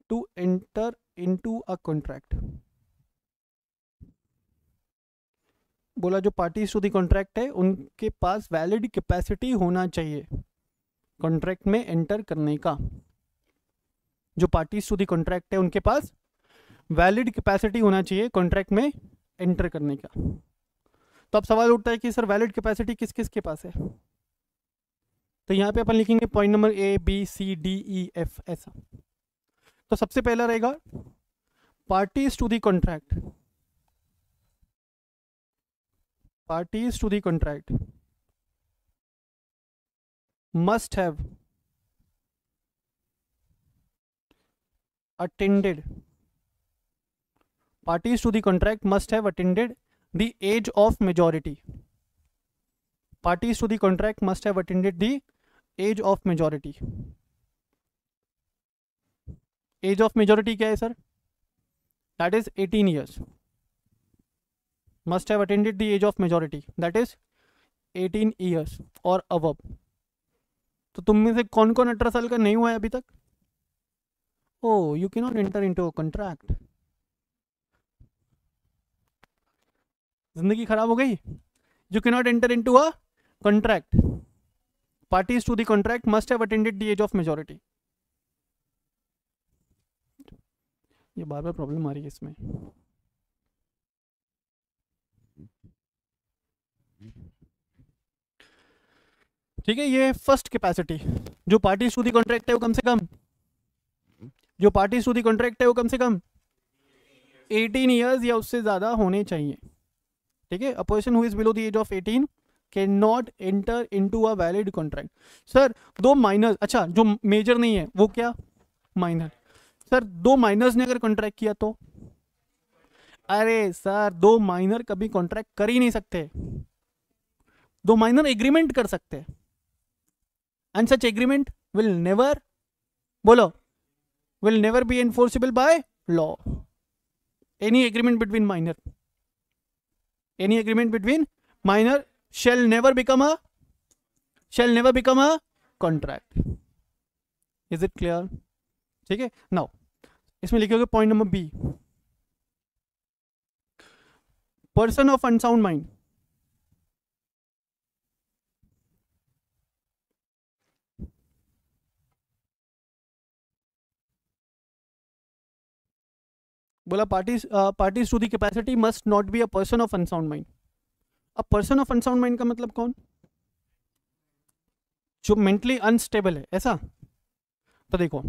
to enter into a contract। बोला जो पार्टीज टू द कॉन्ट्रैक्ट है उनके पास वैलिड कैपेसिटी होना चाहिए कॉन्ट्रैक्ट में एंटर करने का। जो पार्टीज टू द कॉन्ट्रैक्ट है उनके पास वैलिड कैपेसिटी होना चाहिए कॉन्ट्रैक्ट में एंटर करने का। तो अब सवाल उठता है कि सर वैलिड कैपेसिटी किस किस के पास है? तो यहाँ पे अपन लिखेंगे पॉइंट नंबर ABCDEF ऐसा। तो सबसे पहला रहेगा parties to the contract, parties to the contract must have attended the age of majority। parties to the contract must have attended the age of majority। age of majority क्या है sir? that is 18 years। must have attended the age of majority, that is 18 years or above। तो तुम में से कौन कौन 18 साल का नहीं हुआ है अभी तक? Oh you can not enter into a contract. जिंदगी खराब हो गई। You can not enter into a contract, parties to the contract must have attended the age of majority. ये बार बार प्रॉब्लम आ रही है इसमें। ठीक है, ये फर्स्ट कैपेसिटी। जो पार्टीज टू द कॉन्ट्रैक्ट है वो कम से कम 18 ईयर्स या उससे ज्यादा होने चाहिए। ठीक है, a person who is below the age of 18 can not enter into a valid contract. Sir 2 minor, अच्छा जो मेजर नहीं है वो क्या? माइनर। सर 2 माइनर्स ने अगर कॉन्ट्रैक्ट किया तो? अरे सर 2 माइनर कभी कॉन्ट्रैक्ट कर ही नहीं सकते। दो माइनर एग्रीमेंट कर सकते हैं, and such agreement will never, बोलो, will never be enforceable by law. Any agreement between minor, any agreement between minor shall never become a contract. Is it clear? ठीक है. नाउ इसमें लिखोगे point number B, person of unsound mind. बोला parties to the capacity must not be a person of unsound mind. अब पर्सन ऑफ अनसाउंड माइंड का मतलब कौन? जो मेंटली अनस्टेबल है, ऐसा. तो देखो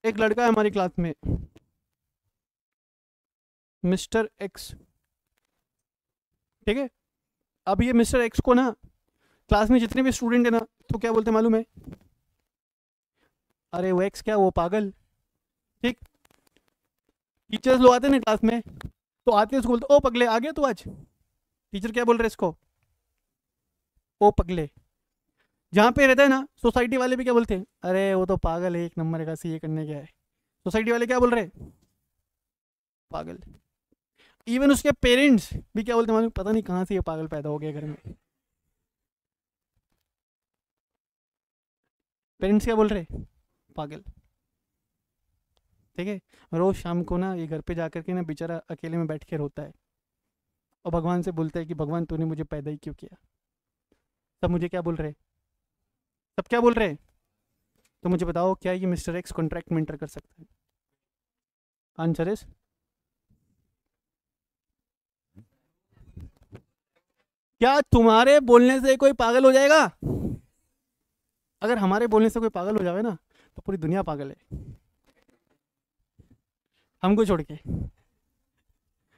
एक लड़का है हमारी क्लास में, मिस्टर एक्स, ठीक है. अब ये मिस्टर एक्स को ना क्लास में जितने भी स्टूडेंट है ना, तो क्या बोलते हैं मालूम है? अरे वो एक्स क्या, वो पागल. ठीक. टीचर्स लोग आते हैं ना क्लास में, तो आते हैं उसको बोलते ओ पगले आ गया तू आज. टीचर क्या बोल रहे इसको? ओ पगले. जहाँ पे रहता है ना, सोसाइटी वाले भी क्या बोलते हैं? अरे वो तो पागल है, एक नंबर का सीए करने गया है. सोसाइटी वाले क्या बोल रहे हैं? पागल. इवन उसके पेरेंट्स भी क्या बोलते हैं मालूम? पता नहीं कहाँ से ये पागल पैदा हो गया घर में. पेरेंट्स क्या बोल रहे? पागल. ठीक है. रोज शाम को ना ये घर पे जाकर के ना बेचारा अकेले में बैठ के रोता है और भगवान से बोलता है कि भगवान तूने मुझे पैदा ही क्यों किया. सब मुझे क्या बोल रहे? सब क्या बोल रहे? तो मुझे बताओ, क्या ये मिस्टर एक्स कॉन्ट्रैक्ट में एंटर कर सकता है? आंसर इज क्या तुम्हारे बोलने से कोई पागल हो जाएगा? अगर हमारे बोलने से कोई पागल हो जाए ना, तो पूरी दुनिया पागल है, हमको छोड़ के.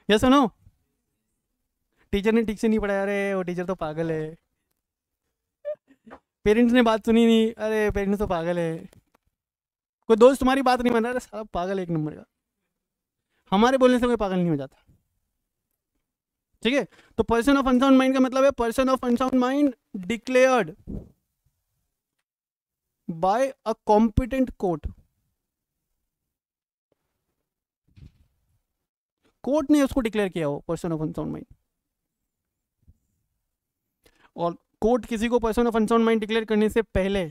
ये सुनो, टीचर ने ठीक से नहीं पढ़ाया, अरे वो टीचर तो पागल है. पेरेंट्स ने बात सुनी नहीं, अरे पेरेंट्स तो पागल है. कोई दोस्त तुम्हारी बात नहीं मान रहा, अरे साला पागल है एक नंबर का. हमारे बोलने से कोई पागल नहीं हो जाता. ठीक है. तो पर्सन ऑफ अनसाउंड माइंड का मतलब है person of unsound mind declared by a competent court. Court ने उसको डिक्लेयर किया हो पर्सन ऑफ अनसाउंड माइंड. और कोर्ट किसी को person of unsound mind declare करने से पहले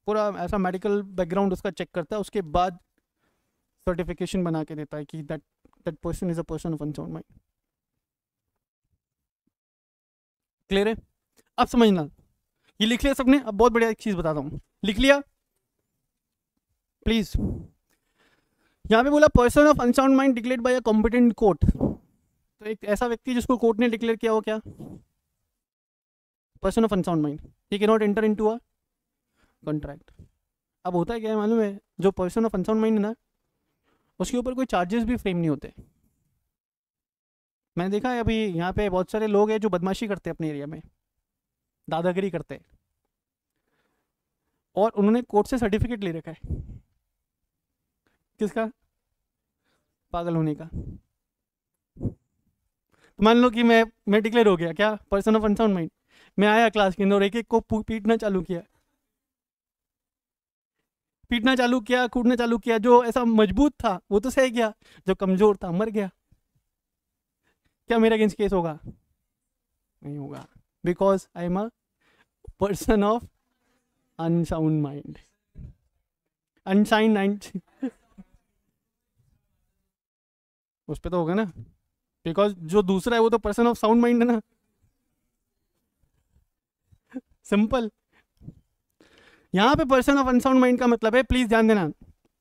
पूरा ऐसा मेडिकल बैकग्राउंड उसका चेक करता है, उसके बाद सर्टिफिकेशन बना के देता है कि that person is a person of unsound mind. Clear है? अब समझना. ये लिख लिया सबने? अब बहुत बढ़िया एक चीज बताता हूं. लिख लिया प्लीज? यहाँ पे बोला person of unsound mind declared by a competent court. तो एक ऐसा व्यक्ति जिसको कोर्ट ने डिक्लेयर किया हो, क्या? Person of unsound mind. He can not enter into a contract. अब होता है क्या है मालूम है? जो पर्सन ऑफ अनसाउंड माइंड है ना, उसके ऊपर कोई चार्जेस भी फ्रेम नहीं होते. मैंने देखा है अभी यहाँ पे बहुत सारे लोग हैं जो बदमाशी करते हैं अपने एरिया में, दादागिरी करते हैं, और उन्होंने कोर्ट से सर्टिफिकेट ले रखा है. किसका? पागल होने का. तो मान लो कि मैं डिक्लेयर हो गया क्या पर्सन ऑफ अनसाउंड माइंड. मैं आया क्लास के अंदर, एक एक को पीटना चालू किया, कूटना चालू किया. जो ऐसा मजबूत था वो तो सह गया, जो कमजोर था मर गया. क्या मेरा अगेंस्ट केस होगा? नहीं होगा, because I am a person of unsound mind. Unsigned उस पे तो होगा ना, बिकॉज जो दूसरा है वो तो पर्सन ऑफ साउंड माइंड है ना. सिंपल. यहां पे पर्सन ऑफ अनसाउंड माइंड का मतलब है, प्लीज ध्यान देना,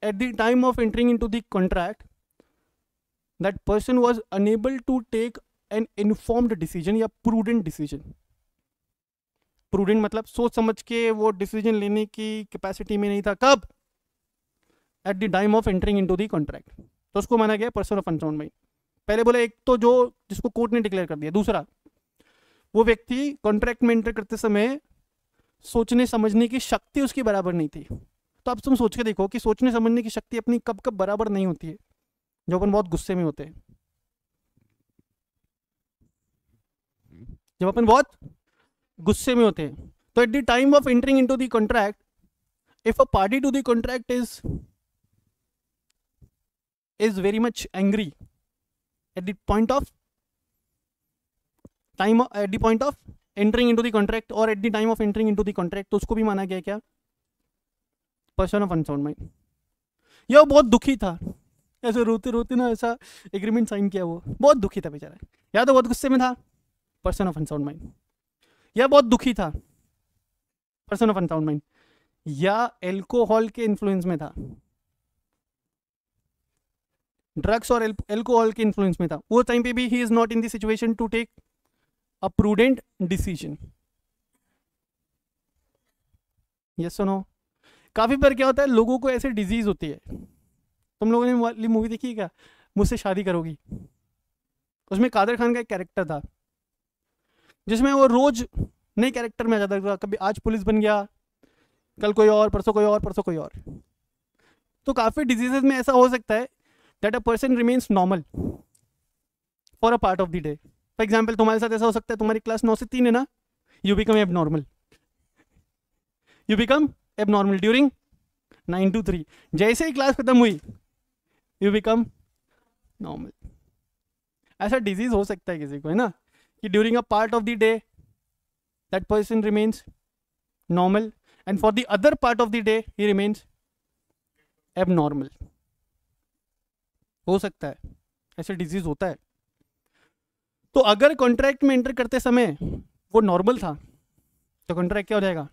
at the time of entering into the contract that person was unable to take an informed decision या प्रूडेंट डिसीजन. प्रूडेंट मतलब सोच समझ के वो डिसीजन लेने की कैपेसिटी में नहीं था. कब? Eight the time of entering into the contract. तो उसको माना गया पर्सन ऑफ अनसाउंड माइंड. पहले बोला एक तो जो जिसको कोर्ट ने डिक्लेयर कर दिया, दूसरा वो व्यक्ति कॉन्ट्रैक्ट में एंटर करते समय सोचने समझने की शक्ति उसकी बराबर नहीं थी. तो अब तुम सोच के देखो कि सोचने समझने की शक्ति अपनी कब कब बराबर नहीं होती है, जो अपन बहुत गुस्से में होते हैं. जब अपन बहुत गुस्से में होते हैं, तो at the time of entering into the contract, if a party to the contract is very much angry at the point of at the point of entering into the contract or at the time of entering into the contract, तो उसको भी माना गया क्या, पर्सन ऑफ अनसाउंड माइंड। यह बहुत दुखी था, ऐसे रोते रोते ना ऐसा एग्रीमेंट साइन किया, वो बहुत दुखी था बेचारा, या तो बहुत गुस्से में था, पर्सन ऑफ अनसाउंड माइंड, या बहुत दुखी था, पर्सन ऑफ अनसाउंड माइंड, या एल्कोहल के इन्फ्लुएंस में था, ड्रग्स और एल्कोहल के इन्फ्लुएंस में था, वो टाइम पे भी he is not in the situation to take a prudent decision. Yes और नो। काफी बार क्या होता है, लोगों को ऐसे डिजीज होती है, तुम लोगों ने वाली मूवी देखी है क्या, मुझसे शादी करोगी, उसमें कादर खान का एक कैरेक्टर था जिसमें वो रोज नए कैरेक्टर में आ जाता था, कभी आज पुलिस बन गया, कल कोई और, परसों कोई और, परसों कोई और। तो काफी डिजीजेस में ऐसा हो सकता है that a person remains normal for a part of the day. For example, तुम्हारे साथ ऐसा हो सकता है, तुम्हारी क्लास 9 से 3 है ना, you become abnormal. You become abnormal during 9 to 3. जैसे ही क्लास खत्म हुई, you become normal. ऐसा डिजीज हो सकता है किसी को, है ना, कि during a part of the day that person remains normal and for the other part of the day he remains abnormal. हो सकता है, ऐसे डिजीज होता है। तो अगर कॉन्ट्रैक्ट में एंटर करते समय वो नॉर्मल था, तो कॉन्ट्रैक्ट क्या हो जाएगा,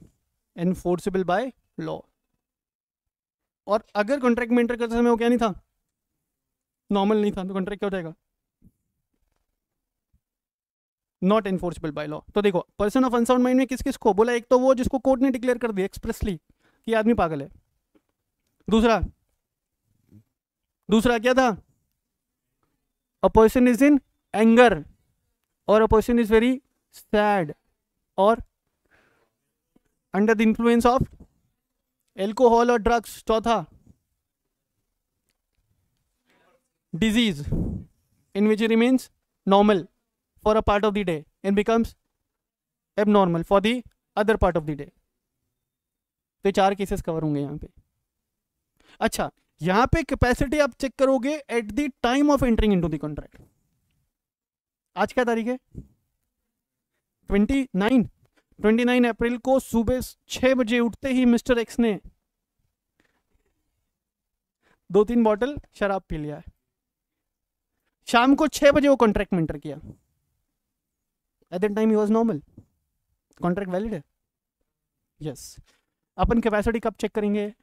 एनफोर्सेबल बाय लॉ। और अगर कॉन्ट्रैक्ट में एंटर करते समय वो क्या नहीं था, नॉर्मल नहीं था, तो कॉन्ट्रैक्ट क्या हो जाएगा, नॉट एनफोर्सेबल बाय लॉ। तो देखो, पर्सन ऑफ अनसाउंड माइंड में किस किस को बोला, एक तो वो जिसको कोर्ट ने डिक्लेयर कर दिया एक्सप्रेसली कि आदमी पागल है, दूसरा क्या था, a person is in anger, और a person is very sad, और under the influence of alcohol और ड्रग्स। चौथा, disease in which remains normal for a part of the day and becomes abnormal for the other part of the day. तो 4 केसेस कवर होंगे यहाँ पे। अच्छा, यहां पे कैपेसिटी आप चेक करोगे eight the time of entering into the contract. आज क्या तारीख है, 29 अप्रैल को सुबह 6 बजे उठते ही मिस्टर एक्स ने 2-3 बॉटल शराब पी लिया है, शाम को 6 बजे वो कॉन्ट्रैक्ट में एंटर किया, at that time he was normal, contract valid है। यस, अपन कैपेसिटी कब चेक करेंगे,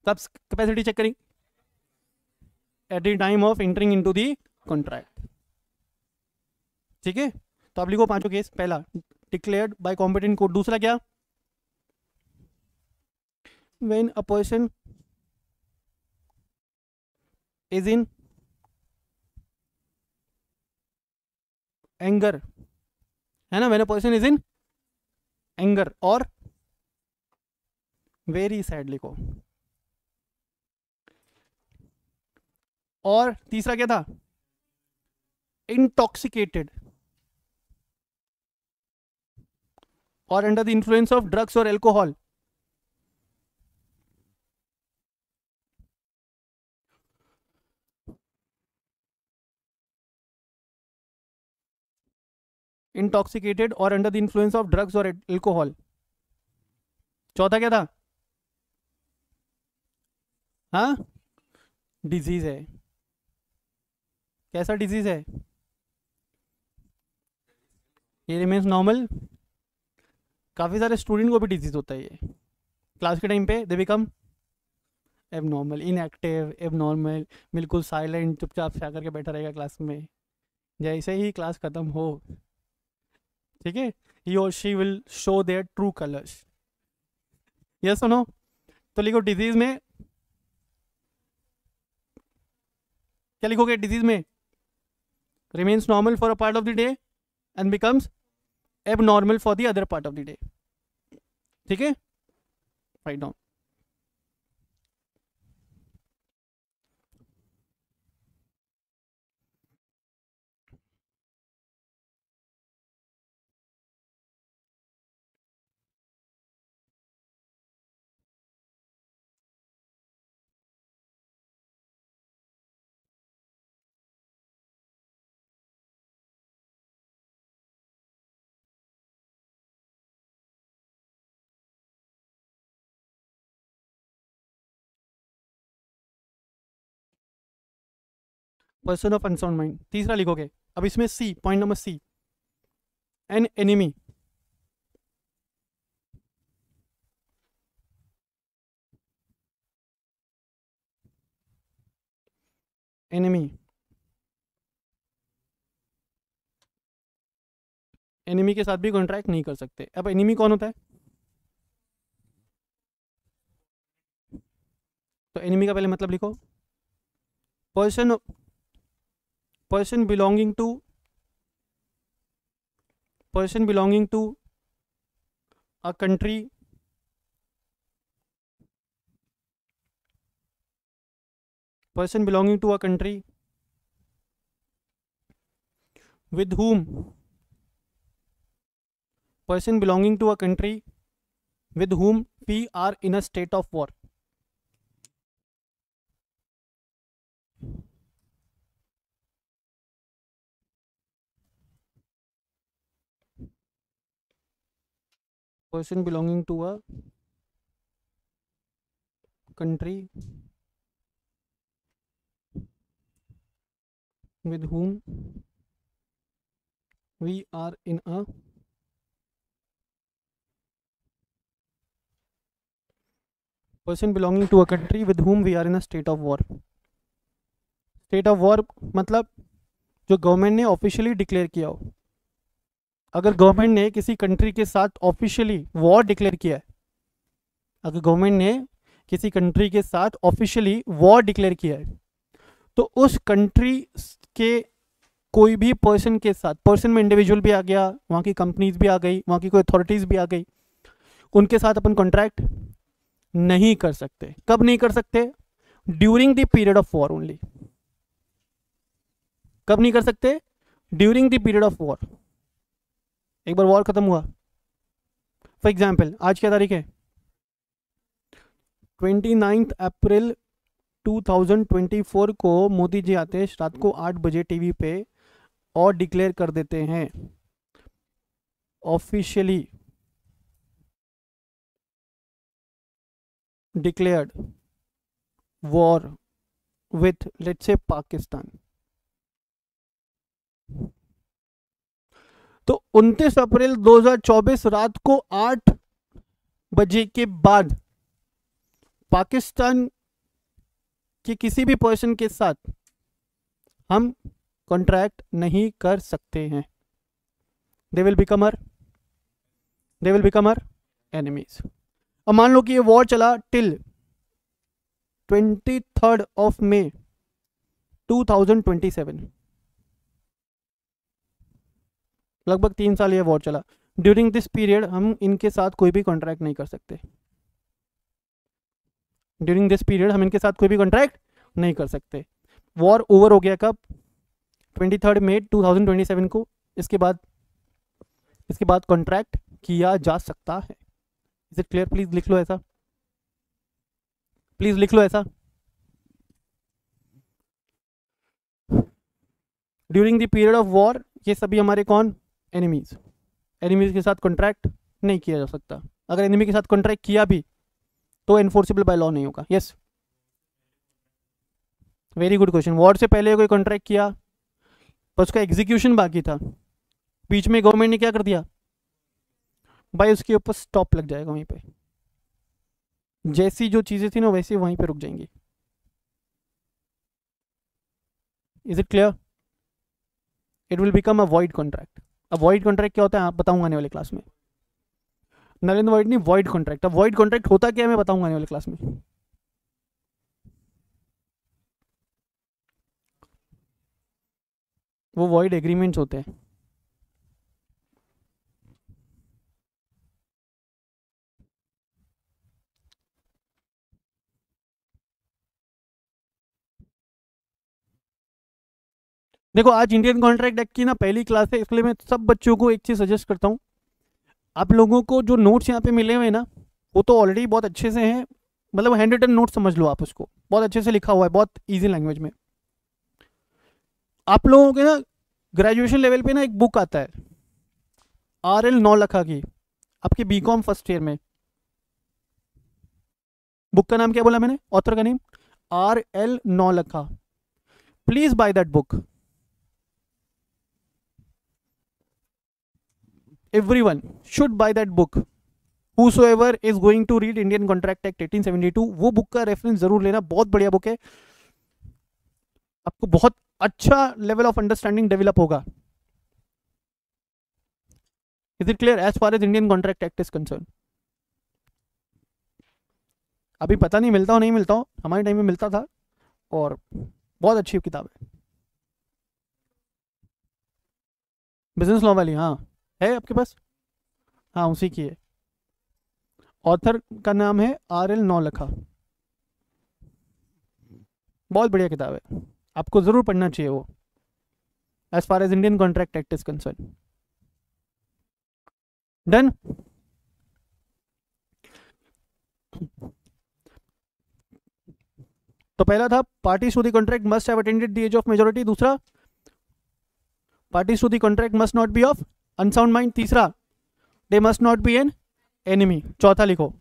तब कैपेसिटी चेक करेंगे eight the time of entering into the contract. ठीक है, तो आप लिखो 5 केस। पहला, डिक्लेयर्ड बाय कॉम्पिटेंट कोर्ट। दूसरा क्या, when a person is in anger, है ना, when a person is in anger और वेरी सैड लिखो। और तीसरा क्या था, इंटॉक्सिकेटेड और under the influence of drugs और एल्कोहल। इंटॉक्सिकेटेड और under the influence of drugs और एल्कोहल। चौथा क्या था, हाँ, डिजीज है। कैसा डिजीज है, ये रिमेन्स नॉर्मल। काफी सारे स्टूडेंट को भी डिजीज होता है ये, क्लास के टाइम पे they become abnormal, inactive, abnormal, बिल्कुल साइलेंट, चुपचाप से आकर के बैठा रहेगा क्लास में, जैसे ही क्लास खत्म हो, ठीक है, ही और she will show their true colours. Yes no. तो लिखो डिजीज में क्या लिखोगे, डिजीज में remains normal for a part of the day and becomes abnormal for the other part of the day. ठीक है, write down. Person of unsound mind. तीसरा लिखोगे। अब इसमें C, point number C, an enemy. Enemy, enemy के साथ भी कॉन्ट्रैक्ट नहीं कर सकते। अब एनिमी कौन होता है? तो एनिमी का पहले मतलब लिखो। Person, person belonging to, person belonging to a country person belonging to a country with whom, person belonging to a country with whom we are in a state of war. Person belonging to a country with whom we are in a person belonging to a country with whom we are in a state of war. State of war मतलब जो गवर्नमेंट ने ऑफिशियली डिक्लेयर किया हो। अगर गवर्नमेंट ने किसी कंट्री के साथ ऑफिशियली वॉर डिक्लेयर किया है, अगर गवर्नमेंट ने किसी कंट्री के साथ ऑफिशियली वॉर डिक्लेयर किया है, तो उस कंट्री के कोई भी पर्सन के साथ, पर्सन में इंडिविजुअल भी आ गया, वहाँ की कंपनीज भी आ गई, वहाँ की कोई अथॉरिटीज़ भी आ गई, उनके साथ अपन कॉन्ट्रैक्ट नहीं कर सकते। कब नहीं कर सकते? During the period of war only. कब नहीं कर सकते? During the period of war. एक बार वॉर खत्म हुआ, फॉर एग्जाम्पल आज क्या तारीख है? 29 अप्रैल 2024 को मोदी जी आते हैं रात को 8 बजे टीवी पे और डिक्लेयर कर देते हैं officially declared war with let's say Pakistan. तो 29 अप्रैल 2024 रात को 8 बजे के बाद पाकिस्तान के किसी भी पर्सन के साथ हम कॉन्ट्रैक्ट नहीं कर सकते हैं। They will become our enemies. अब मान लो कि ये वॉर चला टिल 23 ऑफ मे 2027, लगभग 3 साल ये वॉर चला। ड्यूरिंग दिस पीरियड हम इनके साथ कोई भी कॉन्ट्रैक्ट नहीं कर सकते। ड्यूरिंग दिस पीरियड हम इनके साथ कोई भी कॉन्ट्रैक्ट नहीं कर सकते। वॉर ओवर हो गया कब? 23 मई 2027 को। इसके बाद कॉन्ट्रैक्ट किया जा सकता है। Is it clear? प्लीज लिख लो ऐसा, प्लीज लिख लो ऐसा। During the period of war ये सभी हमारे कौन? एनिमीज। एनिमीज के साथ कॉन्ट्रैक्ट नहीं किया जा सकता। अगर एनिमी के साथ कॉन्ट्रैक्ट किया भी तो एनफोर्सेबल बाय लॉ नहीं होगा। Yes, very good question. War से पहले कोई कॉन्ट्रैक्ट किया पर उसका एग्जीक्यूशन बाकी था, बीच में गवर्नमेंट ने क्या कर दिया भाई, उसके ऊपर स्टॉप लग जाएगा। वहीं पे जैसी जो चीजें थी ना वैसे वहीं पे रुक जाएंगी। Is it clear? It will become a void contract. अब वॉइड कॉन्ट्रैक्ट क्या होता है आप बताऊंगा आने वाले क्लास में। नरेंद्र वॉइड नहीं, वॉइड कॉन्ट्रैक्ट। अब वॉइड कॉन्ट्रैक्ट होता क्या है मैं बताऊंगा आने वाले क्लास में। वो वॉइड एग्रीमेंट्स होते हैं। देखो आज इंडियन कॉन्ट्रैक्ट एक्ट की ना पहली क्लास है, इसलिए मैं सब बच्चों को एक चीज सजेस्ट करता हूँ। आप लोगों को जो नोट्स यहाँ पे मिले हुए हैं ना वो तो ऑलरेडी बहुत अच्छे से हैं, मतलब हैंड रिटन नोट समझ लो आप उसको, बहुत अच्छे से लिखा हुआ है, बहुत इजी लैंग्वेज में। आप लोगों के ना ग्रेजुएशन लेवल पे ना एक बुक आता है RL नौलखा की, आपके बीकॉम फर्स्ट ईयर में। बुक का नाम क्या बोला मैंने? ऑथर का name RL Naulakha, please by that book. Everyone should buy that book. Whosoever is going to read Indian Contract Act 1872, वो बुक का रेफरेंस जरूर लेना. बहुत बढ़िया बुक है, आपको बहुत अच्छा लेवल ऑफ अंडरस्टैंडिंग डेवलप होगा. Is it clear as far as Indian contract act is concerned? अभी पता नहीं मिलता हो नहीं मिलता हो, हमारे टाइम में मिलता था और बहुत अच्छी किताब है. बिजनेस लॉ वाली, हाँ है आपके पास? हाँ उसी की है. ऑथर का नाम है R.L. नौलखा. बहुत बढ़िया किताब है, आपको जरूर पढ़ना चाहिए वो, as far as Indian contract act is concern. Done. तो पहला था parties to the contract must have attended the age of majority. दूसरा, parties to the contract must not be of unsound mind. तीसरा, they must not be an enemy. चौथा लिखो,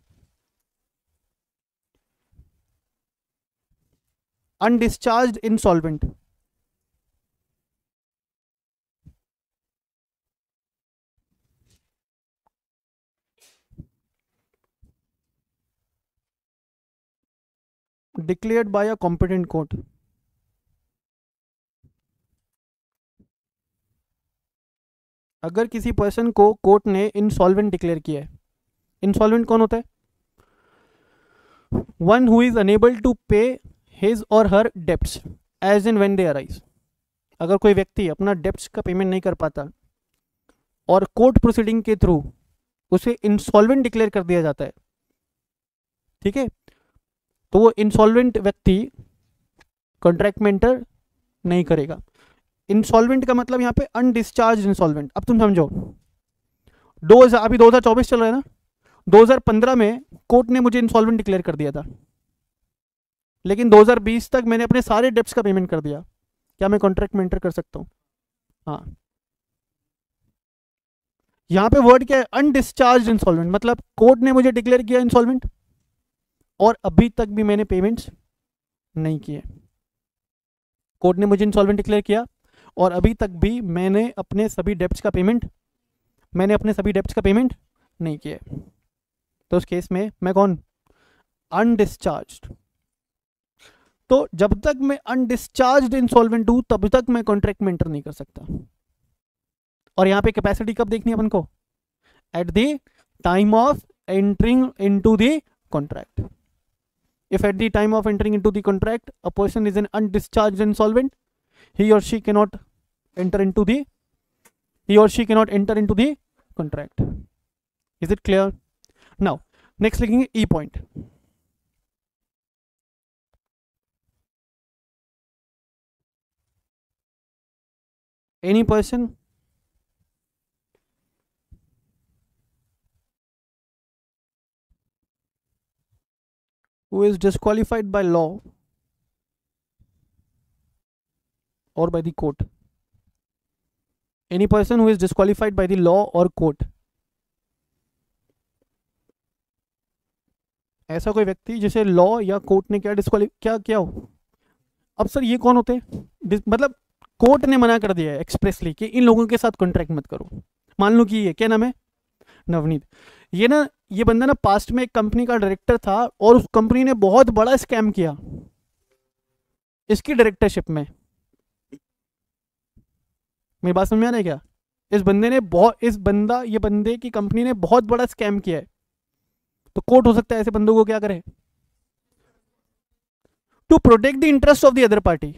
undischarged insolvent. Declared by a competent court. अगर किसी पर्सन को कोर्ट ने इंसॉल्वेंट डिक्लेयर किया है, इंसॉल्वेंट कौन होता है? One who is unable to pay his or her debts as in when they arise. अगर कोई व्यक्ति अपना डेप्ट्स का पेमेंट नहीं कर पाता और कोर्ट प्रोसीडिंग के थ्रू उसे इंसॉल्वेंट डिक्लेयर कर दिया जाता है, ठीक है, तो वो इंसॉल्वेंट व्यक्ति कॉन्ट्रैक्ट में एंटर नहीं करेगा. इंसॉल्वेंट का मतलब यहाँ पे अनडिस्चार्ज इंसॉल्वेंट. अब तुम समझो, अभी 2024 चल रहा है ना, 2015 में कोर्ट ने मुझे इंसॉल्वेंट डिक्लेयर कर दिया था, लेकिन 2020 तक मैंने अपने सारे डेप्ट्स का पेमेंट कर दिया. क्या मैं कॉन्ट्रैक्ट में एंटर कर सकता हूँ? हाँ. यहाँ पे वर्ड क्या है? Undischarged insolvent. मतलब कोर्ट ने मुझे डिक्लेयर किया इंसॉल्वेंट और अभी तक भी मैंने पेमेंट्स नहीं किए. कोर्ट ने मुझे इंसॉल्वेंट डिक्लेयर किया और अभी तक भी मैंने अपने सभी डेप्ट्स का पेमेंट नहीं किया. तो उस केस में मैं कौन? अनडिस्चार्ज्ड. तो जब तक मैं अनडिस्चार्ज्ड इंसॉल्वेंट हूं तब तक मैं कॉन्ट्रैक्ट में एंटर नहीं कर सकता. और यहां पे कैपेसिटी कब देखनी है अपन को? Eight the time of entering into the contract. If at the time of entering into the contract a person is an undischarged insolvent, he or she cannot enter into the contract. Is it clear? Now next लिखेंगे E point. Any person who is disqualified by law or by the court. Any person who is disqualified by the law or court. ऐसा कोई व्यक्ति जिसे लॉ या कोर्ट ने क्या किया हो. अब सर ये कौन होते हैं? मतलब कोर्ट ने मना कर दिया है एक्सप्रेसली कि इन लोगों के साथ कॉन्ट्रैक्ट मत करो. मान लो कि ये क्या नाम है? नवनीत. ये बंदा ना पास्ट में एक कंपनी का डायरेक्टर था और उस कंपनी ने बहुत बड़ा स्कैम किया इसकी डायरेक्टरशिप में. मेरी बात समझ में आ रहा है क्या? ये बंदे की कंपनी ने बहुत बड़ा स्कैम किया है. तो कोर्ट हो सकता है ऐसे बंदों को क्या करे? To protect the interest of the other party,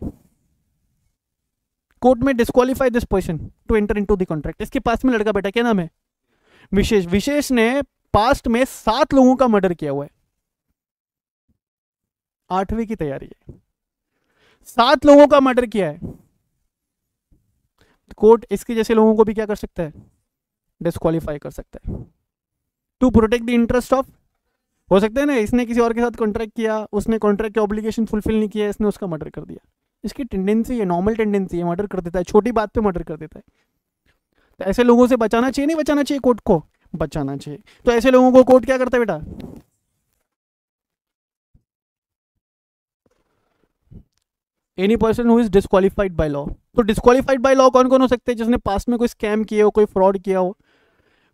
court में disqualify this person to enter into the contract. इसके पास में लड़का बैठा, क्या नाम है? विशेष ने पास्ट में 7 लोगों का मर्डर किया हुआ है. 8वीं की तैयारी है. 7 लोगों का मर्डर किया है. कोर्ट इसके जैसे लोगों को भी क्या कर सकता है? डिस्क्वालीफाई कर सकता है. To protect the interest of, हो सकता है ना इसने किसी और के साथ कॉन्ट्रैक्ट किया, उसने कॉन्ट्रैक्ट के ऑब्लिगेशन फुलफिल नहीं किया, इसने उसका मर्डर कर दिया. इसकी टेंडेंसी है, नॉर्मल टेंडेंसी है, मर्डर कर देता है, छोटी बात पे मर्डर कर देता है. तो ऐसे लोगों से बचाना चाहिए नहीं बचाना चाहिए? कोर्ट को बचाना चाहिए. तो ऐसे लोगों को कोर्ट क्या करता है बेटा? Any person who is disqualified by law. तो डिस्क्वालीफाइड बाय लॉ कौन कौन हो सकते हैं? जिसने पास्ट में कोई स्कैम किया हो, कोई फ्रॉड किया हो,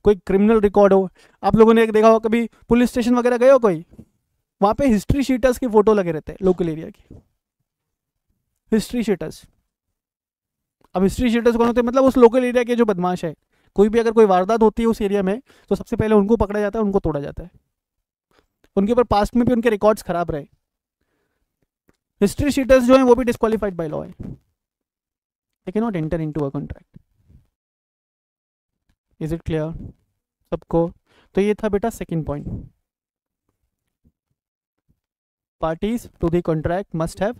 कोई क्रिमिनल रिकॉर्ड हो। आप लोगों ने देखा हो कभी पुलिस स्टेशन वगैरह गए हो कोई, वहां पे हिस्ट्री शीटर्स की फोटो लगे रहते हैं लोकल एरिया की, हिस्ट्री शीटर्स। अब हिस्ट्री शीटर्स कौन होते हैं? मतलब उस लोकल एरिया के जो बदमाश है, कोई भी अगर कोई वारदात होती है उस एरिया में तो सबसे पहले उनको पकड़ा जाता है, उनको तोड़ा जाता है, उनके ऊपर पास्ट में भी उनके रिकॉर्ड्स खराब रहे। हिस्ट्री शीटर्स जो है वो भी डिस्क्वालीफाइड बाय लॉ है, they can not enter into a contract. Is it clear सबको? तो ये था बेटा second point, parties to the contract must have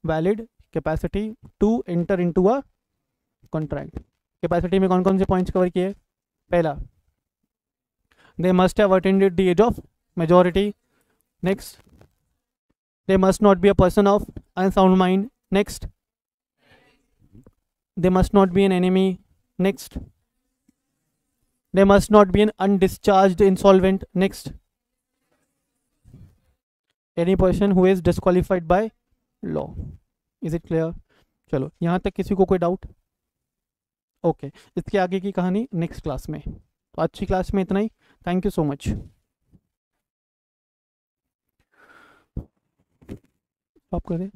valid capacity to enter into a contract. Capacity में कौन कौन से पॉइंट्स कवर किए? पहला, they must have attended the age of majority. Next, they must not be a person of unsound mind. Next, they must not be an enemy. Next, they must not be an undischarged insolvent. Next, any person who is disqualified by law. Is it clear? चलो यहाँ तक किसी को कोई डाउट? ओके, इसके आगे की कहानी नेक्स्ट क्लास में। तो आज की क्लास में इतना ही। Thank you so much. आप कर दें।